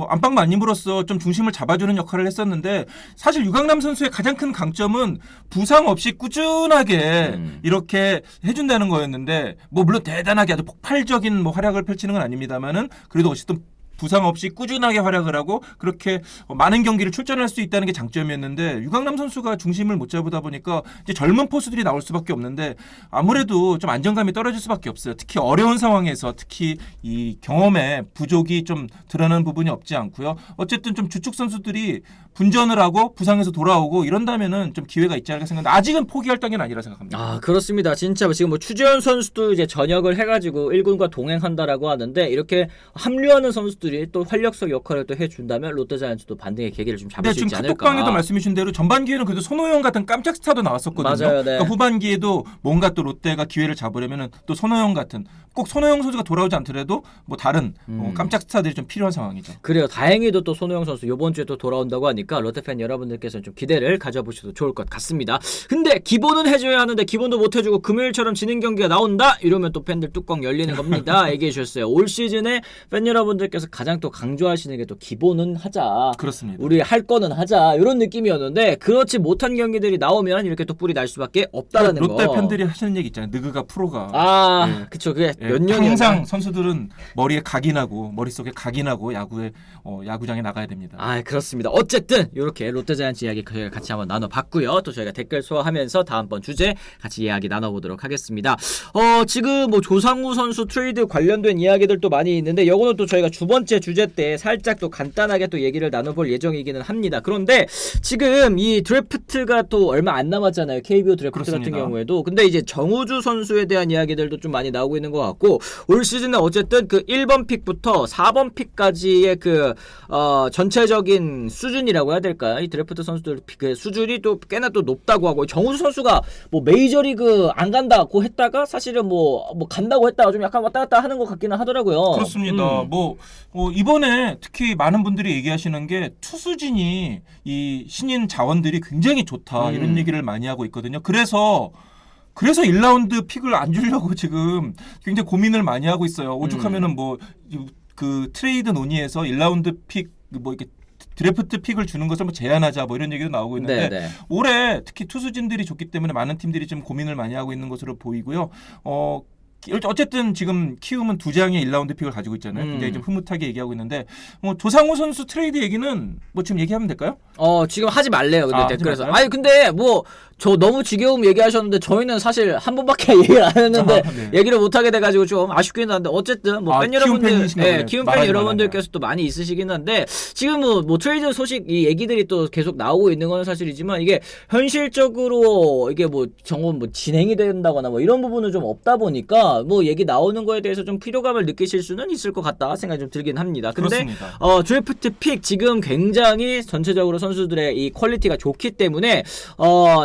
Speaker 2: 안방 마님으로서 좀 중심을 잡아주는 역할을 했었는데 사실 유강남 선수의 가장 큰 강점은 부상 없이 꾸준하게 이렇게 해준다는 거였는데 뭐 물론 대단하게 아주 폭발적인 뭐 활약을 펼치는 건 아닙니다만은 그래도 어쨌든 부상 없이 꾸준하게 활약을 하고 그렇게 많은 경기를 출전할 수 있다는 게 장점이었는데 유강남 선수가 중심을 못 잡다 보니까 이제 젊은 포수들이 나올 수밖에 없는데 아무래도 좀 안정감이 떨어질 수밖에 없어요. 특히 어려운 상황에서 특히 이 경험의 부족이 좀 드러나는 부분이 없지 않고요. 어쨌든 좀 주축 선수들이 분전을 하고 부상에서 돌아오고 이런다면은 좀 기회가 있지 않을까 생각하는데 아직은 포기할 단계는 아니라 생각합니다.
Speaker 1: 그렇습니다. 진짜 지금 뭐 추재현 선수도 이제 전역을 해가지고 1군과 동행한다라고 하는데 이렇게 합류하는 선수들 선수들이 또 활력소 역할을 또 해준다면 롯데자이언츠도 반등의 계기를 좀 잡을
Speaker 2: 네,
Speaker 1: 수
Speaker 2: 지금
Speaker 1: 있지 않을까.
Speaker 2: 카톡방에도 말씀해주신 대로 전반기에는 그래도 손호영 같은 깜짝 스타도 나왔었거든요.
Speaker 1: 맞아요, 네.
Speaker 2: 그러니까 후반기에도 뭔가 또 롯데가 기회를 잡으려면은 또 손호영 같은 꼭 손호영 선수가 돌아오지 않더라도 뭐 다른 깜짝 스타들이 좀 필요한 상황이죠.
Speaker 1: 그래요. 다행히도 또 손호영 선수 이번 주에 또 돌아온다고 하니까 롯데 팬 여러분들께서는 좀 기대를 가져보셔도 좋을 것 같습니다. 근데 기본은 해줘야 하는데 기본도 못 해주고 금요일처럼 지는 경기가 나온다? 이러면 또 팬들 뚜껑 열리는 겁니다. 얘기해 주셨어요. 올 시즌에 팬 여러분들께서 가장 또 강조하시는 게 또 기본은 하자.
Speaker 2: 그렇습니다.
Speaker 1: 우리 할 거는 하자. 이런 느낌이었는데 그렇지 못한 경기들이 나오면 이렇게 또 뿔이 날 수밖에 없다라는 거.
Speaker 2: 롯데 팬들이 하시는 얘기 있잖아요. 느그가 프로가.
Speaker 1: 아,
Speaker 2: 네.
Speaker 1: 그쵸. 그게
Speaker 2: 예,
Speaker 1: 몇 년이
Speaker 2: 항상 선수들은 머리에 각이 나고 머릿속에 각이 나고 야구장에 나가야 됩니다.
Speaker 1: 아, 그렇습니다. 어쨌든 이렇게 롯데자이언츠 이야기 저희가 같이 한번 나눠봤고요. 또 저희가 댓글 소화하면서 다음번 주제 같이 이야기 나눠보도록 하겠습니다. 지금 뭐 조상우 선수 트레이드 관련된 이야기들도 많이 있는데 요거는 또 저희가 두 번째 주제 때 살짝 또 간단하게 또 얘기를 나눠볼 예정이기는 합니다. 그런데 지금 이 드래프트가 또 얼마 안 남았잖아요. KBO 드래프트
Speaker 2: 그렇습니다.
Speaker 1: 같은 경우에도. 근데 이제 정우주 선수에 대한 이야기들도 좀 많이 나오고 있는 것 같고 올 시즌에 어쨌든 그 1번 픽부터 4번 픽까지의 그 전체적인 수준이라고 해야 될까요? 이 드래프트 선수들 그 수준이 또 꽤나 또 높다고 하고 정우주 선수가 뭐 메이저리그 안 간다고 했다가 사실은 뭐 간다고 했다가 좀 약간 왔다 갔다 하는 것 같기는 하더라고요.
Speaker 2: 그렇습니다. 이번에 특히 많은 분들이 얘기하시는 게 투수진이 이 신인 자원들이 굉장히 좋다 이런 얘기를 많이 하고 있거든요. 그래서 1라운드 픽을 안 주려고 지금 굉장히 고민을 많이 하고 있어요. 오죽하면은 그 트레이드 논의에서 1라운드 픽 이렇게 드래프트 픽을 주는 것을 제한하자 이런 얘기도 나오고 있는데
Speaker 1: 네네.
Speaker 2: 올해 특히 투수진들이 좋기 때문에 많은 팀들이 좀 고민을 많이 하고 있는 것으로 보이고요. 어쨌든 지금 키움은 2장의 1라운드 픽을 가지고 있잖아요. 굉장히 좀 흐뭇하게 얘기하고 있는데 조상우 선수 트레이드 얘기는 지금 얘기하면 될까요?
Speaker 1: 지금 하지 말래요. 근데 댓글에서.
Speaker 2: 하지 말까요?
Speaker 1: 근데 저 너무 지겨움 얘기하셨는데 저희는 사실 한 번밖에 얘기를 안 했는데
Speaker 2: 네.
Speaker 1: 얘기를 못 하게 돼가지고 좀 아쉽긴 한데 어쨌든 팬 여러분들, 키움 팬 여러분들께서 또 많이 있으시긴 한데 지금 뭐 트레이드 소식 이 얘기들이 또 계속 나오고 있는 건 사실이지만 이게 현실적으로 이게 진행이 된다거나 이런 부분은 좀 없다 보니까 얘기 나오는 거에 대해서 좀 피로감을 느끼실 수는 있을 것 같다 생각이 좀 들긴 합니다. 근데
Speaker 2: 그렇습니다.
Speaker 1: 드래프트 픽 지금 굉장히 전체적으로 선수들의 이 퀄리티가 좋기 때문에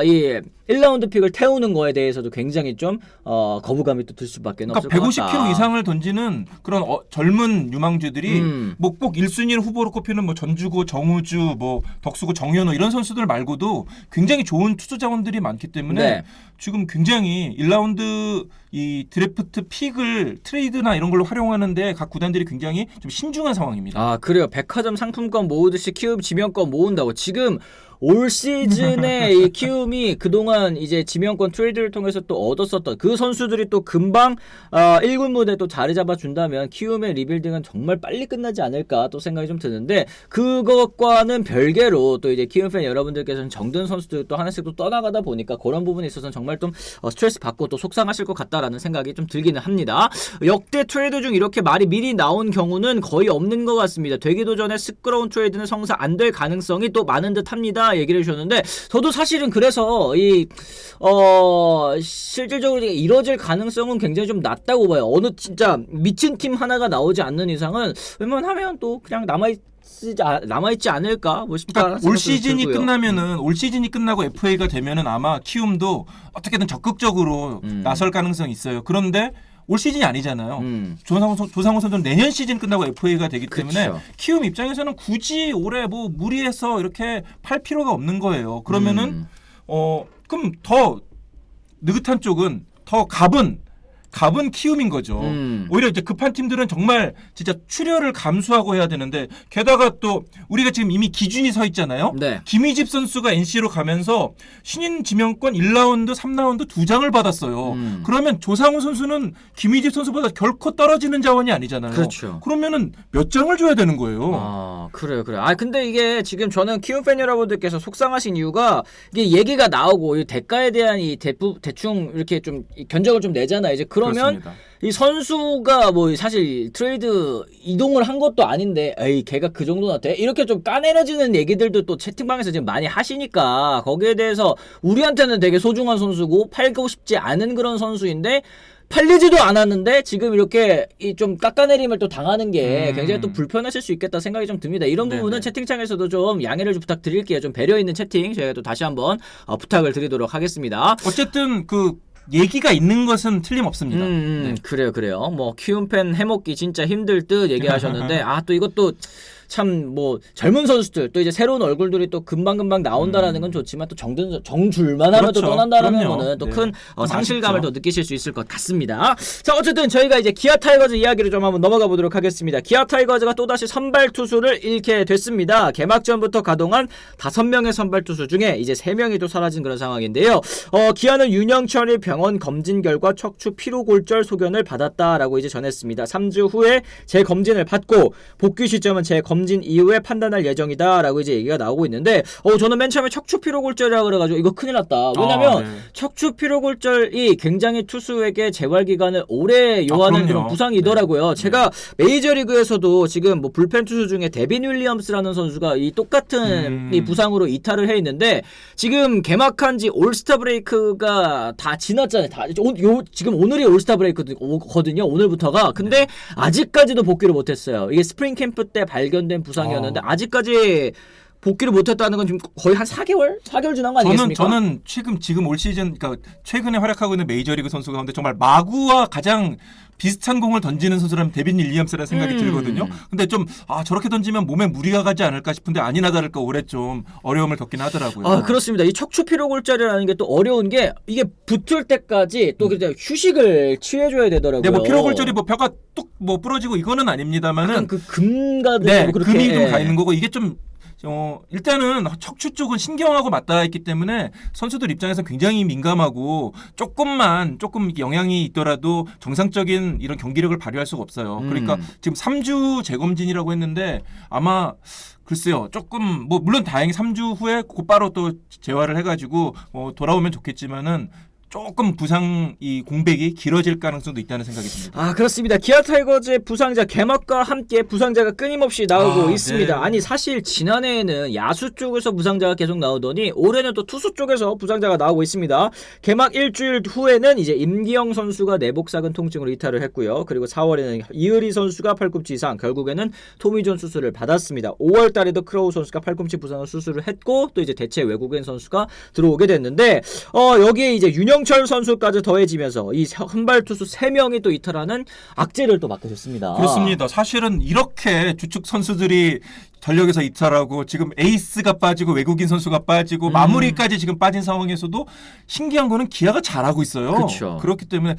Speaker 1: 이 1라운드 픽을 태우는 거에 대해서도 굉장히 좀 거부감이 또 들 수밖에 없을 것 같다.
Speaker 2: 150km 이상을 던지는 그런 젊은 유망주들이 꼭 1순위 후보로 꼽히는 전주고 정우주 덕수고 정현호 이런 선수들 말고도 굉장히 좋은 투수 자원들이 많기 때문에
Speaker 1: 네.
Speaker 2: 지금 굉장히 1라운드 이 드래프트 픽을 트레이드나 이런 걸로 활용하는데 각 구단들이 굉장히 좀 신중한 상황입니다.
Speaker 1: 그래요. 백화점 상품권 모으듯이 키움 지명권 모은다고 지금 올 시즌에 이 키움이 그동안 이제 지명권 트레이드를 통해서 또 얻었었던 그 선수들이 또 금방 1군 무대에 또 자리 잡아준다면 키움의 리빌딩은 정말 빨리 끝나지 않을까 또 생각이 좀 드는데 그것과는 별개로 또 이제 키움 팬 여러분들께서는 정든 선수들 또 하나씩 또 떠나가다 보니까 그런 부분에 있어서는 정말 좀 스트레스 받고 또 속상하실 것 같다라는 생각이 좀 들기는 합니다. 역대 트레이드 중 이렇게 말이 미리 나온 경우는 거의 없는 것 같습니다. 되기도 전에 시끄러운 트레이드는 성사 안 될 가능성이 또 많은 듯 합니다. 얘기를 해주셨는데 저도 사실은 그래서 실질적으로 이뤄질 가능성은 굉장히 좀 낮다고 봐요. 어느 진짜 미친 팀 하나가 나오지 않는 이상은 웬만하면 또 그냥 남아있지 않을까 싶다.
Speaker 2: 그러니까 올 시즌이 끝나면은 올 시즌이 끝나고 FA가 되면은 아마 키움도 어떻게든 적극적으로 나설 가능성이 있어요. 그런데 올 시즌이 아니잖아요. 조상우 선수는 내년 시즌 끝나고 FA가 되기 때문에
Speaker 1: 그쵸.
Speaker 2: 키움 입장에서는 굳이 올해 무리해서 이렇게 팔 필요가 없는 거예요. 그러면은 그럼 더 느긋한 쪽은 더 갑은 키움인 거죠. 오히려 이제 급한 팀들은 정말 진짜 출혈을 감수하고 해야 되는데 게다가 또 우리가 지금 이미 기준이 서 있잖아요.
Speaker 1: 네.
Speaker 2: 김희집 선수가 NC로 가면서 신인 지명권 1라운드, 3라운드 2장을 받았어요. 그러면 조상우 선수는 김희집 선수보다 결코 떨어지는 자원이 아니잖아요.
Speaker 1: 그렇죠.
Speaker 2: 그러면은 몇 장을 줘야 되는 거예요.
Speaker 1: 그래요. 근데 이게 지금 저는 키움 팬 여러분들께서 속상하신 이유가 이게 얘기가 나오고 이 대가에 대한 이 대충 이렇게 좀 견적을 좀 내잖아요. 이제 그러면
Speaker 2: 그렇습니다.
Speaker 1: 이 선수가 사실 트레이드 이동을 한 것도 아닌데 걔가 그 정도나 돼? 이렇게 좀 까내려지는 얘기들도 또 채팅방에서 지금 많이 하시니까 거기에 대해서 우리한테는 되게 소중한 선수고 팔고 싶지 않은 그런 선수인데 팔리지도 않았는데 지금 이렇게 이 좀 깎아내림을 또 당하는 게 굉장히 또 불편하실 수 있겠다 생각이 좀 듭니다. 이런 부분은
Speaker 2: 네네.
Speaker 1: 채팅창에서도 좀 양해를 좀 부탁드릴게요. 좀 배려 있는 채팅 저희가 또 다시 한번 부탁을 드리도록 하겠습니다.
Speaker 2: 어쨌든 그 얘기가 있는 것은 틀림없습니다. 네.
Speaker 1: 그래요. 뭐 키움팬 해먹기 진짜 힘들 듯 얘기하셨는데 또 이것도 참 뭐 젊은 선수들 또 이제 새로운 얼굴들이 또 금방금방 나온다라는 건 좋지만 또 정줄만 하면 또
Speaker 2: 그렇죠.
Speaker 1: 떠난다라는
Speaker 2: 그럼요.
Speaker 1: 거는 또
Speaker 2: 네.
Speaker 1: 큰 상실감을
Speaker 2: 아쉽죠.
Speaker 1: 더 느끼실 수 있을 것 같습니다. 자, 어쨌든 저희가 이제 기아 타이거즈 이야기를 좀 한번 넘어가 보도록 하겠습니다. 기아 타이거즈가 또다시 선발 투수를 잃게 됐습니다. 개막전부터 가동한 5명의 선발 투수 중에 이제 3명이 또 사라진 그런 상황인데요. 기아는 윤영철이 병원 검진 결과 척추 피로골절 소견을 받았다라고 이제 전했습니다. 3주 후에 재검진을 받고 복귀 시점은 재검진 이후에 판단할 예정이다라고 이제 얘기가 나오고 있는데 저는 맨 처음에 척추 피로골절이라 그래가지고 이거 큰일 났다. 왜냐면
Speaker 2: 네.
Speaker 1: 척추 피로골절이 굉장히 투수에게 재활 기간을 오래 요하는
Speaker 2: 그럼요.
Speaker 1: 그런 부상이더라고요.
Speaker 2: 네.
Speaker 1: 제가 메이저리그에서도 지금 뭐 불펜 투수 중에 데빈 윌리엄스라는 선수가 이 똑같은 이 부상으로 이탈을 해 있는데 지금 개막한 지 올스타 브레이크가 다 지났잖아요. 지금 오늘이 올스타 브레이크거든요. 오늘부터가. 근데 아직까지도 복귀를 못했어요. 이게 스프링 캠프 때 발견된 부상이었는데 아직까지 복귀를 못했다는 건 지금 거의 한 4개월 지난 거 아니겠습니까?
Speaker 2: 저는 지금 올 시즌 그러니까 최근에 활약하고 있는 메이저리그 선수 가운데 정말 마구와 가장 비슷한 공을 던지는 선수라면 데빈 윌리엄스라는 생각이 들거든요. 근데 좀 저렇게 던지면 몸에 무리가 가지 않을까 싶은데 아니나 다를까 올해 좀 어려움을 겪긴 하더라고요.
Speaker 1: 그렇습니다. 이 척추 피로골절이라는 게 또 어려운 게 이게 붙을 때까지 또 그때 휴식을 취해줘야 되더라고요.
Speaker 2: 네, 뭐 피로골절이 뭐 뼈가 뚝 뭐 부러지고 이거는 아닙니다만은
Speaker 1: 약간 그 금가
Speaker 2: 네,
Speaker 1: 그렇게
Speaker 2: 금이 좀 가 있는 거고 이게 좀 일단은 척추 쪽은 신경하고 맞닿아 있기 때문에 선수들 입장에서 굉장히 민감하고 조금 영향이 있더라도 정상적인 이런 경기력을 발휘할 수가 없어요. 그러니까 지금 3주 재검진이라고 했는데 아마 글쎄요, 조금 뭐 물론 다행히 3주 후에 곧바로 또 재활을 해가지고 돌아오면 좋겠지만은. 조금 부상 이 공백이 길어질 가능성도 있다는 생각이 듭니다.
Speaker 1: 그렇습니다. 기아 타이거즈의 부상자 개막과 함께 부상자가 끊임없이 나오고 있습니다.
Speaker 2: 네.
Speaker 1: 아니 사실 지난해에는 야수 쪽에서 부상자가 계속 나오더니 올해는 또 투수 쪽에서 부상자가 나오고 있습니다. 개막 일주일 후에는 이제 임기영 선수가 내복사근 통증으로 이탈을 했고요. 그리고 4월에는 이의리 선수가 팔꿈치 이상, 결국에는 토미존 수술을 받았습니다. 5월 달에도 크로우 선수가 팔꿈치 부상을 수술을 했고 또 이제 대체 외국인 선수가 들어오게 됐는데 여기에 이제 윤영철 선수까지 더해지면서 이 선발 투수 3명이 또 이탈하는 악재를 또 맡게 됐습니다.
Speaker 2: 그렇습니다. 사실은 이렇게 주축 선수들이 전력에서 이탈하고 지금 에이스가 빠지고 외국인 선수가 빠지고 마무리까지 지금 빠진 상황에서도 신기한 거는 기아가 잘하고 있어요.
Speaker 1: 그쵸.
Speaker 2: 그렇기 때문에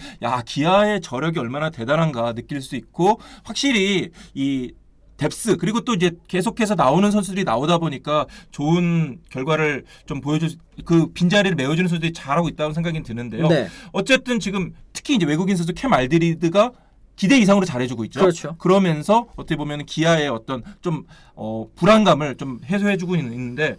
Speaker 2: 기아의 저력이 얼마나 대단한가 느낄 수 있고 확실히 이 뎁스 그리고 또 이제 계속해서 나오는 선수들이 나오다 보니까 좋은 결과를 좀 보여줄 그 빈자리를 메워주는 선수들이 잘하고 있다고 생각이 드는데요.
Speaker 1: 네.
Speaker 2: 어쨌든 지금 특히 이제 외국인 선수 캠 알드리드가 기대 이상으로 잘해주고 있죠.
Speaker 1: 그렇죠.
Speaker 2: 그러면서 어떻게 보면 기아의 어떤 좀 불안감을 좀 해소해주고 있는데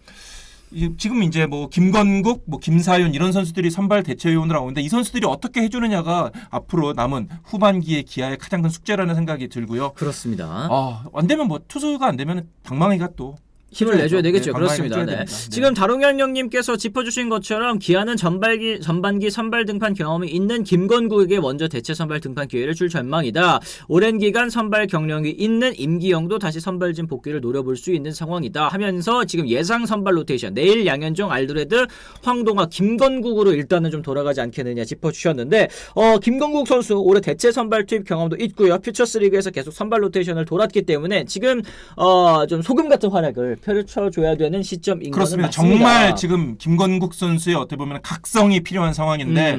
Speaker 2: 지금 이제 뭐 김건국, 뭐 김사윤 이런 선수들이 선발 대체 요원으로 나오는데 이 선수들이 어떻게 해주느냐가 앞으로 남은 후반기의 기아의 가장 큰 숙제라는 생각이 들고요.
Speaker 1: 그렇습니다.
Speaker 2: 안 되면 뭐 투수가 안 되면 방망이가 또
Speaker 1: 힘을 내줘야 되겠죠.
Speaker 2: 네,
Speaker 1: 그렇습니다.
Speaker 2: 방망이를
Speaker 1: 네.
Speaker 2: 해줘야 됩니다. 네.
Speaker 1: 지금 다롱현 형님께서 짚어주신 것처럼 기아는 전반기 선발 등판 경험이 있는 김건국에게 먼저 대체 선발 등판 기회를 줄 전망이다. 오랜 기간 선발 경력이 있는 임기영도 다시 선발진 복귀를 노려볼 수 있는 상황이다 하면서 지금 예상 선발 로테이션 내일 양현종, 알드레드, 황동아, 김건국으로 일단은 좀 돌아가지 않겠느냐 짚어주셨는데 김건국 선수 올해 대체 선발 투입 경험도 있고요. 퓨처스 리그에서 계속 선발 로테이션을 돌았기 때문에 지금 좀 소금 같은 활약을 펼쳐줘야 되는 시점인
Speaker 2: 그렇습니다.
Speaker 1: 거는 맞습니다.
Speaker 2: 정말 지금 김건국 선수의 어떻게 보면 각성이 필요한 상황인데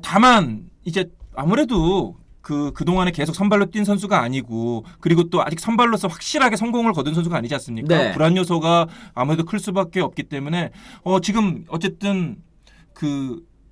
Speaker 2: 다만 이제 아무래도 그동안에 계속 선발로 뛴 선수가 아니고 그리고 또 아직 선발로서 확실하게 성공을 거둔 선수가 아니지 않습니까?
Speaker 1: 네.
Speaker 2: 불안 요소가 아무래도 클 수밖에 없기 때문에 지금 어쨌든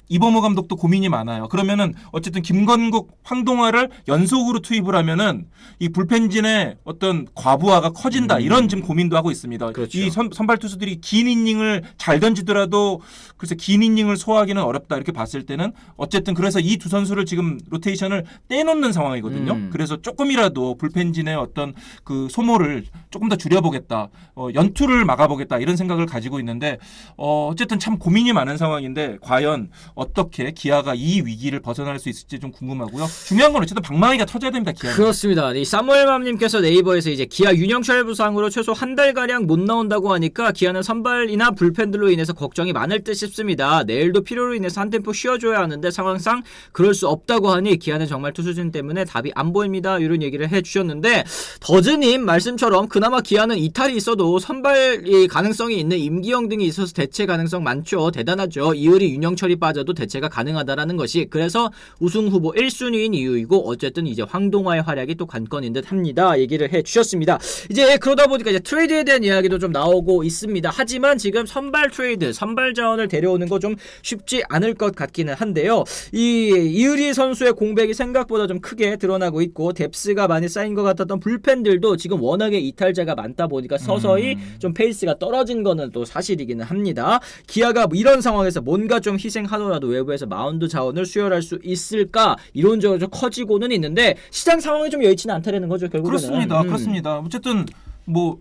Speaker 2: 이범호 감독도 고민이 많아요. 그러면은 어쨌든 김건국, 황동아를 연속으로 투입을 하면은 이 불펜진의 어떤 과부하가 커진다. 이런 지금 고민도 하고 있습니다.
Speaker 1: 그렇죠.
Speaker 2: 이 선발 투수들이 긴 이닝을 잘 던지더라도 글쎄 긴 이닝을 소화하기는 어렵다. 이렇게 봤을 때는 어쨌든 그래서 이 두 선수를 지금 로테이션을 떼놓는 상황이거든요. 그래서 조금이라도 불펜진의 어떤 그 소모를 조금 더 줄여보겠다. 연투를 막아보겠다. 이런 생각을 가지고 있는데 어쨌든 참 고민이 많은 상황인데 과연 어떻게 기아가 이 위기를 벗어날 수 있을지 좀 궁금하고요. 중요한 건 어쨌든 방망이가 터져야 됩니다. 기아.
Speaker 1: 그렇습니다. 이 사무엘맘님께서 네이버에서 이제 기아 윤영철 부상으로 최소 한 달가량 못 나온다고 하니까 기아는 선발이나 불펜들로 인해서 걱정이 많을 듯 싶습니다. 내일도 피로로 인해서 한 템포 쉬어줘야 하는데 상황상 그럴 수 없다고 하니 기아는 정말 투수진 때문에 답이 안 보입니다. 이런 얘기를 해주셨는데 더즈님 말씀처럼 그나마 기아는 이탈이 있어도 선발 가능성이 있는 임기영 등이 있어서 대체 가능성 많죠. 대단하죠. 이을이 윤영철이 빠져도 대체가 가능하다라는 것이 그래서 우승 후보 1순위인 이유이고 어쨌든 이제 황동화의 활약이 또 관건인 듯 합니다. 얘기를 해주셨습니다. 이제 그러다 보니까 이제 트레이드에 대한 이야기도 좀 나오고 있습니다. 하지만 지금 선발 트레이드, 선발 자원을 데려오는 거 좀 쉽지 않을 것 같기는 한데요. 이 이을이 선수의 공백이 생각보다 좀 크게 드러나고 있고 뎁스가 많이 쌓인 것 같았던 불펜들도 지금 워낙에 이탈자가 많다 보니까 서서히 좀 페이스가 떨어진 거는 또 사실이기는 합니다. 기아가 이런 상황에서 뭔가 좀 희생하더라도 외부에서 마운드 자원을 수혈할 수 있을까 이론적으로 좀 커지고는 있는데 시장 상황이 좀 여의치는 않다는 거죠. 결국에는.
Speaker 2: 그렇습니다. 그렇습니다. 어쨌든 뭐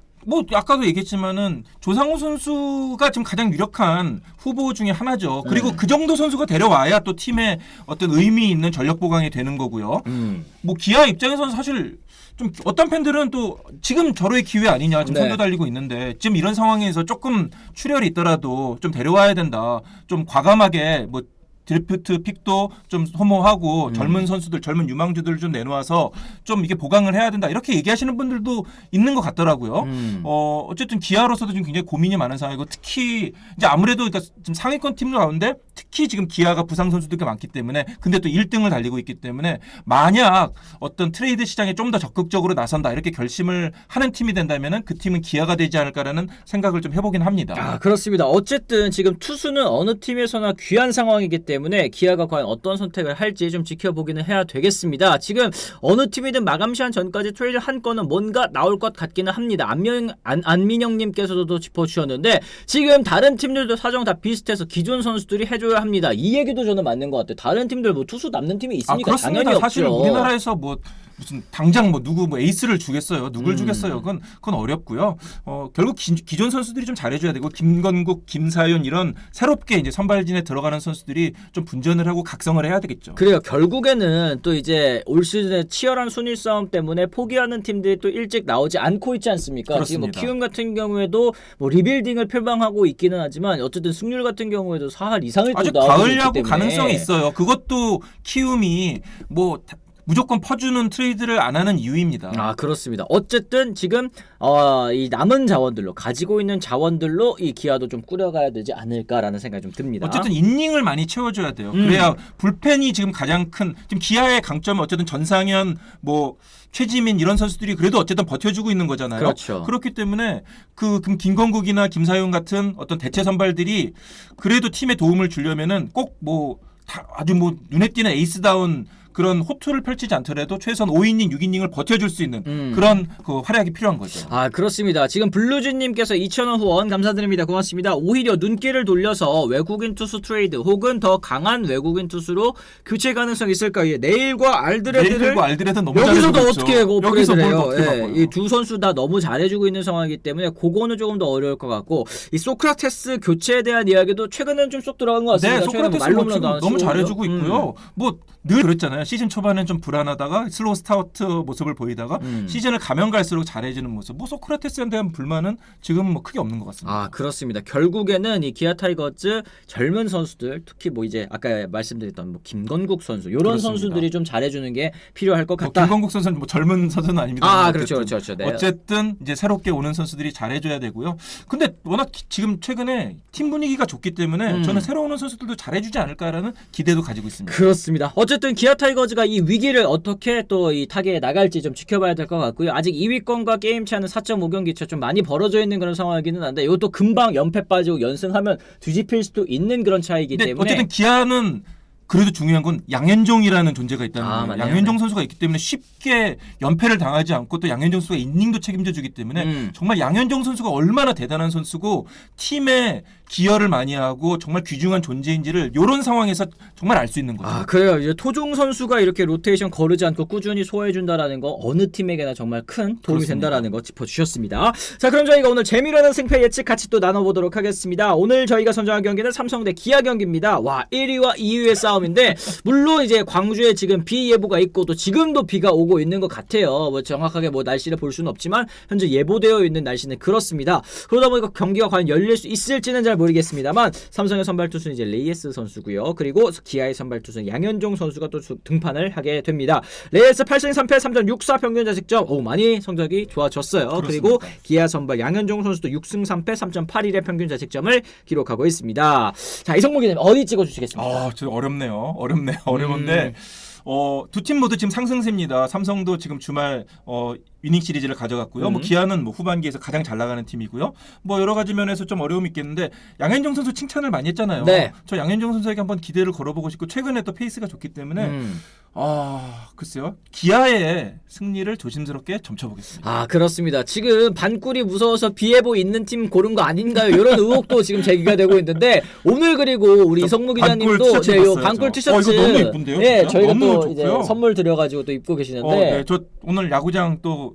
Speaker 2: 아까도 얘기했지만은 조상우 선수가 지금 가장 유력한 후보 중에 하나죠. 그리고 그 정도 선수가 데려와야 또 팀에 어떤 의미 있는 전력 보강이 되는 거고요. 뭐 기아 입장에서는 사실 좀 어떤 팬들은 또 지금 절호의 기회 아니냐 지금 선두 달리고 있는데 지금 이런 상황에서 조금 출혈이 있더라도 좀 데려와야 된다. 좀 과감하게 뭐 드래프트 픽도 좀 소모하고 젊은 선수들, 젊은 유망주들을 좀 내놓아서 좀 이게 보강을 해야 된다. 이렇게 얘기하시는 분들도 있는 것 같더라고요. 어쨌든 기아로서도 지금 굉장히 고민이 많은 상황이고 특히 이제 아무래도 그러니까 지금 상위권 팀들 가운데 특히 지금 기아가 부상 선수들이 많기 때문에 근데 또 1등을 달리고 있기 때문에 만약 어떤 트레이드 시장에 좀 더 적극적으로 나선다 이렇게 결심을 하는 팀이 된다면은 그 팀은 기아가 되지 않을까라는 생각을 좀 해보긴 합니다.
Speaker 1: 아, 그렇습니다. 어쨌든 지금 투수는 어느 팀에서나 귀한 상황이기 때문에 기아가 과연 어떤 선택을 할지 좀 지켜보기는 해야 되겠습니다. 지금 어느 팀이든 마감 시한 전까지 트레이드 한 건은 뭔가 나올 것 같기는 합니다. 안민영님께서도 짚어주셨는데 지금 다른 팀들도 사정 다 비슷해서 기존 선수들이 해줘야 합니다. 이 얘기도 저는 맞는 것 같아요. 다른 팀들 뭐 투수 남는 팀이 있으니까
Speaker 2: 그렇습니다.
Speaker 1: 당연히
Speaker 2: 사실
Speaker 1: 없죠.
Speaker 2: 우리나라에서 뭐 무슨 당장 뭐 누구 뭐 에이스를 주겠어요. 누굴 주겠어요. 그건 어렵고요. 결국 기존 선수들이 좀 잘해줘야 되고 김건국, 김사윤 이런 새롭게 이제 선발진에 들어가는 선수들이 좀 분전을 하고 각성을 해야 되겠죠.
Speaker 1: 그래요. 결국에는 또 이제 올 시즌의 치열한 순위 싸움 때문에 포기하는 팀들이 또 일찍 나오지 않고 있지 않습니까?
Speaker 2: 그렇습니다.
Speaker 1: 지금 뭐 키움 같은 경우에도 뭐 리빌딩을 표방하고 있기는 하지만 어쨌든 승률 같은 경우에도 4할 이상을 또
Speaker 2: 아직
Speaker 1: 나오고
Speaker 2: 가을
Speaker 1: 있기
Speaker 2: 야구
Speaker 1: 때문에
Speaker 2: 가능성이 있어요. 그것도 키움이 뭐 무조건 퍼주는 트레이드를 안 하는 이유입니다.
Speaker 1: 아, 그렇습니다. 어쨌든 지금 이 남은 자원들로 가지고 있는 자원들로 이 기아도 좀 꾸려가야 되지 않을까라는 생각이 좀 듭니다.
Speaker 2: 어쨌든 이닝을 많이 채워줘야 돼요. 그래야 불펜이 지금 가장 큰 지금 기아의 강점은 어쨌든 전상현 뭐 최지민 이런 선수들이 그래도 어쨌든 버텨주고 있는 거잖아요.
Speaker 1: 그렇죠.
Speaker 2: 그렇기 때문에 그럼 김건국이나 김사윤 같은 어떤 대체 선발들이 그래도 팀에 도움을 주려면은 꼭 뭐 아주 뭐 눈에 띄는 에이스다운 그런 호투를 펼치지 않더라도 최소한 5이닝, 6이닝을 버텨줄 수 있는 그런 그 활약이 필요한 거죠.
Speaker 1: 아, 그렇습니다. 지금 블루진님께서 2,000원 후원 감사드립니다. 고맙습니다. 오히려 눈길을 돌려서 외국인 투수 트레이드 혹은 더 강한 외국인 투수로 교체 가능성 있을까요? 예, 내일과 알드레드를
Speaker 2: 너무
Speaker 1: 여기서도
Speaker 2: 잘해주고
Speaker 1: 어떻게
Speaker 2: 있죠. 여기서
Speaker 1: 업그레이드를
Speaker 2: 뭘
Speaker 1: 해요?
Speaker 2: 어떻게 바꿔요.
Speaker 1: 이 두 선수 다 너무 잘해주고 있는 상황이기 때문에 그거는 조금 더 어려울 것 같고 이 소크라테스 교체에 대한 이야기도 최근에는 좀 쏙 들어간 것 같습니다.
Speaker 2: 네, 소크라테스 뭐 지금 너무 잘해주고
Speaker 1: 있고요.
Speaker 2: 있고요. 뭐 늘 그랬잖아요. 시즌 초반엔 좀 불안하다가 슬로우 스타트 모습을 보이다가 시즌을 가면 갈수록 잘해지는 모습. 뭐 소크라테스에 대한 불만은 지금 뭐 크게 없는 것 같습니다.
Speaker 1: 아, 그렇습니다. 결국에는 이 기아 타이거즈 젊은 선수들 특히 뭐 이제 아까 말씀드렸던 뭐 김건국 선수 이런
Speaker 2: 그렇습니다.
Speaker 1: 선수들이 좀 잘해주는 게 필요할 것
Speaker 2: 뭐
Speaker 1: 같다.
Speaker 2: 김건국 선수는 뭐 젊은 선수는 아닙니다.
Speaker 1: 아,
Speaker 2: 어쨌든.
Speaker 1: 그렇죠. 네.
Speaker 2: 어쨌든 이제 새롭게 오는 선수들이 잘해줘야 되고요. 근데 워낙 지금 최근에 팀 분위기가 좋기 때문에 저는 새로 오는 선수들도 잘해주지 않을까라는 기대도 가지고 있습니다.
Speaker 1: 그렇습니다. 어쨌든 기아 타이거즈가 이 위기를 어떻게 또 이 타계에 나갈지 좀 지켜봐야 될 것 같고요. 아직 2위권과 게임 차는 4.5경기 차 좀 많이 벌어져 있는 그런 상황이기는 한데 이것도 금방 연패 빠지고 연승하면 뒤집힐 수도 있는 그런 차이기
Speaker 2: 근데
Speaker 1: 때문에
Speaker 2: 어쨌든 기아는 그래도 중요한 건 양현종이라는 존재가 있다는 거예요.
Speaker 1: 맞네요.
Speaker 2: 양현종 선수가 있기 때문에 쉽게 연패를 당하지 않고 또 양현종 선수가 이닝도 책임져 주기 때문에 정말 양현종 선수가 얼마나 대단한 선수고 팀에 기여를 많이 하고 정말 귀중한 존재인지를 이런 상황에서 정말 알 수 있는 거죠.
Speaker 1: 아, 그래요. 이제 토종 선수가 이렇게 로테이션 거르지 않고 꾸준히 소화해준다라는 거 어느 팀에게나 정말 큰 도움이
Speaker 2: 그렇습니다.
Speaker 1: 된다라는 거 짚어주셨습니다. 자, 그럼 저희가 오늘 재미라는 승패 예측 같이 또 나눠보도록 하겠습니다. 오늘 저희가 선정한 경기는 삼성 대 기아 경기입니다. 와, 1위와 2위의 싸움인데 물론 이제 광주에 지금 비 예보가 있고 또 지금도 비가 오고 있는 것 같아요. 뭐 정확하게 뭐 날씨를 볼 수는 없지만 현재 예보되어 있는 날씨는 그렇습니다. 그러다 보니까 경기가 과연 열릴 수 있을지는 잘 모르겠습니다만 삼성의 선발 투수는 이제 레이에스 선수고요. 그리고 기아의 선발 투수는 양현종 선수가 또 등판을 하게 됩니다. 레이에스 8승 3패 3.64 평균 자책점. 오, 많이 성적이 좋아졌어요.
Speaker 2: 그렇습니다.
Speaker 1: 그리고 기아 선발 양현종 선수도 6승 3패 3.81의 평균 자책점을 기록하고 있습니다. 자, 이성무 기자님 어디 찍어주시겠습니까?
Speaker 2: 저 어렵네요. 어려운데 두 팀 모두 지금 상승세입니다. 삼성도 지금 주말 위닝 시리즈를 가져갔고요. 뭐 기아는 뭐 후반기에서 가장 잘 나가는 팀이고요. 뭐 여러 가지 면에서 좀 어려움이 있겠는데 양현종 선수 칭찬을 많이 했잖아요.
Speaker 1: 네.
Speaker 2: 저 양현종 선수에게 한번 기대를 걸어보고 싶고 최근에 또 페이스가 좋기 때문에 글쎄요. 기아의 승리를 조심스럽게 점쳐보겠습니다.
Speaker 1: 아, 그렇습니다. 지금 반꿀이 무서워서 비예보 있는 팀 고른 거 아닌가요? 이런 의혹도 지금 제기가 되고 있는데 오늘 그리고 우리 이성무 기자님도
Speaker 2: 반꿀 티셔츠
Speaker 1: 요
Speaker 2: 입었어요,
Speaker 1: 반꿀
Speaker 2: 저.
Speaker 1: 티셔츠
Speaker 2: 이거 너무 이쁜데요,
Speaker 1: 예,
Speaker 2: 진짜?
Speaker 1: 저희가
Speaker 2: 너무
Speaker 1: 또 이제
Speaker 2: 좋고요.
Speaker 1: 선물 드려가지고 또 입고 계시는데
Speaker 2: 네, 저 오늘 야구장 또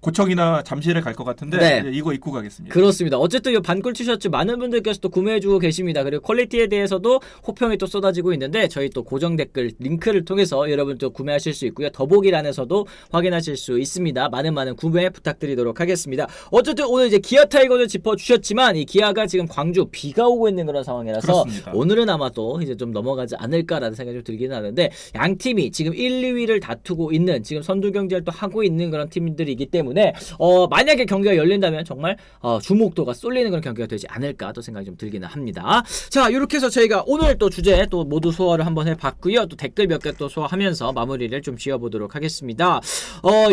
Speaker 2: 고척이나 잠실에 갈 것 같은데
Speaker 1: 네.
Speaker 2: 이거 입고 가겠습니다.
Speaker 1: 그렇습니다. 어쨌든 이 반꿀 티셔츠 많은 분들께서 또 구매해주고 계십니다. 그리고 퀄리티에 대해서도 호평이 또 쏟아지고 있는데 저희 또 고정 댓글 링크를 통해서 여러분 또 구매하실 수 있고요. 더보기란에서도 확인하실 수 있습니다. 많은 구매 부탁드리도록 하겠습니다. 어쨌든 오늘 이제 기아 타이거즈 짚어주셨지만 이 기아가 지금 광주 비가 오고 있는 그런 상황이라서
Speaker 2: 그렇습니다.
Speaker 1: 오늘은 아마 또 이제 좀 넘어가지 않을까라는 생각이 좀 들긴 하는데 양 팀이 지금 1, 2위를 다투고 있는 지금 선두 경쟁을 또 하고 있는 그런 팀들이기 때문에 만약에 경기가 열린다면 정말 주목도가 쏠리는 그런 경기가 되지 않을까 또 생각이 좀 들기는 합니다. 자, 이렇게 해서 저희가 오늘 또 주제 또 모두 소화를 한번 해봤고요. 또 댓글 몇 개 또 소화하면서 마무리를 좀 지어보도록 하겠습니다.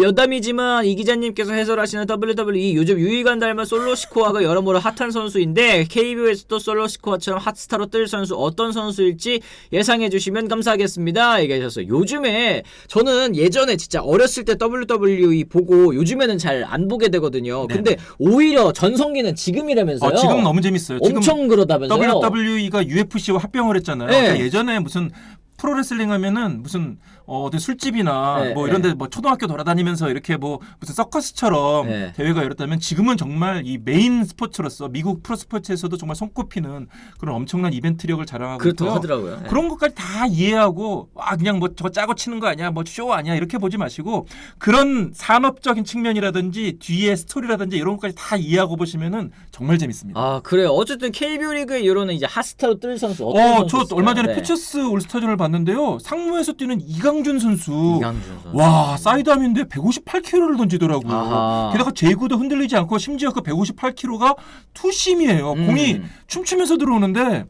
Speaker 1: 여담이지만 이 기자님께서 해설하시는 WWE 요즘 유희관 닮은 솔로 스코어가 여러모로 핫한 선수인데 KBO에서도 솔로 스코어처럼 핫스타로 뜰 선수 어떤 선수일지 예상해 주시면 감사하겠습니다. 얘기하셔서 요즘에 저는 예전에 진짜 어렸을 때 WWE 보고 요즘에는 잘 안 보게 되거든요.
Speaker 2: 네네.
Speaker 1: 근데 오히려 전성기는 지금이라면서요.
Speaker 2: 지금 너무 재밌어요. 지금
Speaker 1: 엄청 그러다면서요.
Speaker 2: WWE가 UFC와 합병을 했잖아요.
Speaker 1: 네.
Speaker 2: 그러니까 예전에 무슨 프로레슬링 하면은 무슨 어떤 술집이나
Speaker 1: 네,
Speaker 2: 뭐
Speaker 1: 네.
Speaker 2: 이런데 뭐 초등학교 돌아다니면서 이렇게 뭐 무슨 서커스처럼
Speaker 1: 네.
Speaker 2: 대회가 열었다면 지금은 정말 이 메인 스포츠로서 미국 프로스포츠에서도 정말 손꼽히는 그런 엄청난 이벤트력을 자랑하고
Speaker 1: 그렇다고
Speaker 2: 있고요.
Speaker 1: 하더라고요. 네.
Speaker 2: 그런 것까지 다 이해하고 그냥 뭐 저거 짜고 치는 거 아니야, 뭐 쇼 아니야 이렇게 보지 마시고 그런 산업적인 측면이라든지 뒤에 스토리라든지 이런 것까지 다 이해하고 보시면은 정말 재밌습니다.
Speaker 1: 아, 그래요. 어쨌든 KBO 리그의 이런 이제 핫스타로 뜰 선수 어떤 선수
Speaker 2: 저
Speaker 1: 있을까요?
Speaker 2: 얼마 전에
Speaker 1: 네.
Speaker 2: 퓨처스 올스타전을 봤는데요. 상무에서 뛰는 이강준 선수.
Speaker 1: 이강준 선수.
Speaker 2: 와, 사이드암인데 158km를 던지더라고요.
Speaker 1: 아하.
Speaker 2: 게다가 제구도 흔들리지 않고 심지어 그 158km가 투심이에요. 공이 춤추면서 들어오는데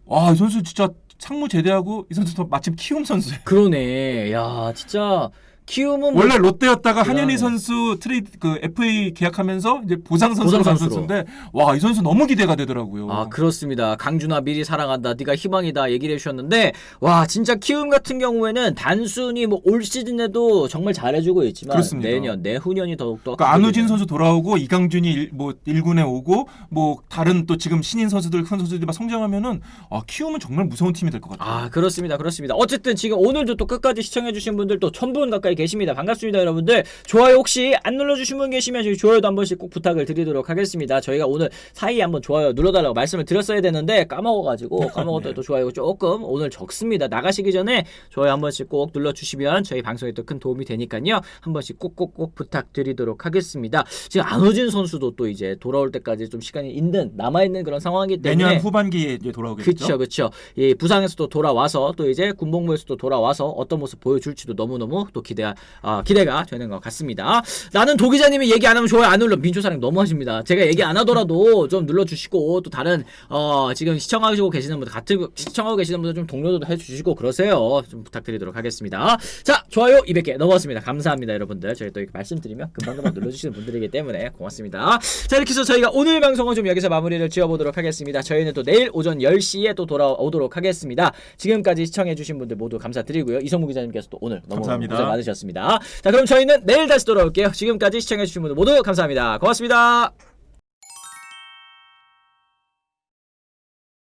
Speaker 2: 와, 이 선수 진짜 상무 제대하고 이 선수도 마침 키움 선수예요.
Speaker 1: 그러네. 야, 진짜 키움은
Speaker 2: 원래 롯데였다가 한현희
Speaker 1: 그러네.
Speaker 2: 선수 FA 계약하면서 이제 보상 선수로 간
Speaker 1: 선수로.
Speaker 2: 선수인데 와, 이 선수 너무 기대가 되더라고요.
Speaker 1: 아, 그렇습니다. 강준아 미리 사랑한다. 네가 희망이다 얘기를 해주셨는데 와, 진짜 키움 같은 경우에는 단순히 뭐 올 시즌에도 정말 잘해주고 있지만
Speaker 2: 그렇습니다.
Speaker 1: 내년 내후년이 더욱더
Speaker 2: 그러니까 안우진 선수 돌아오고 이강준이 1군에 오고 뭐 다른 또 지금 신인 선수들 큰 선수들이 막 성장하면은 키움은 정말 무서운 팀이 될 것 같아요.
Speaker 1: 아, 그렇습니다. 어쨌든 지금 오늘도 또 끝까지 시청해주신 분들 또 1000분 가까이 계십니다. 반갑습니다, 여러분들. 좋아요 혹시 안 눌러주신 분 계시면 저희 좋아요도 한 번씩 꼭 부탁을 드리도록 하겠습니다. 저희가 오늘 사이에 한번 좋아요 눌러달라고 말씀을 드렸어야 되는데 까먹어가지고 까먹었더니 또 좋아요 조금 오늘 적습니다. 나가시기 전에 좋아요 한 번씩 꼭 눌러주시면 저희 방송에 또 큰 도움이 되니까요. 한 번씩 꼭꼭꼭 부탁드리도록 하겠습니다. 지금 안우진 선수도 또 이제 돌아올 때까지 좀 시간이 남아있는 그런 상황이기 때문에
Speaker 2: 내년 후반기에 이제 돌아오겠죠.
Speaker 1: 그렇죠. 이 부상에서도 돌아와서 또 이제 군복무에서도 돌아와서 어떤 모습 보여줄지도 너무너무 또 기대하고 진짜 기대가 되는 것 같습니다. 나는 도기자님이 얘기 안 하면 좋아요 안 눌러. 민초사랑 너무하십니다. 제가 얘기 안 하더라도 좀 눌러주시고 또 다른 지금 시청하고 계시는 분들 같은 시청하고 계시는 분들 좀 동료도 해주시고 그러세요. 좀 부탁드리도록 하겠습니다. 자, 좋아요 200개 넘었습니다. 감사합니다 여러분들. 저희 또 이렇게 말씀드리면 금방금방 눌러주시는 분들이기 때문에 고맙습니다. 자, 이렇게 해서 저희가 오늘 방송은 좀 여기서 마무리를 지어보도록 하겠습니다. 저희는 또 내일 오전 10시에 또 돌아오도록 하겠습니다. 지금까지 시청해주신 분들 모두 감사드리고요. 이성무 기자님께서 또 오늘 너무
Speaker 2: 감사합니다.
Speaker 1: 고생 많으셨습니다. 자, 그럼 저희는 내일 다시 돌아올게요. 지금까지 시청해주신 분들 모두 감사합니다. 고맙습니다.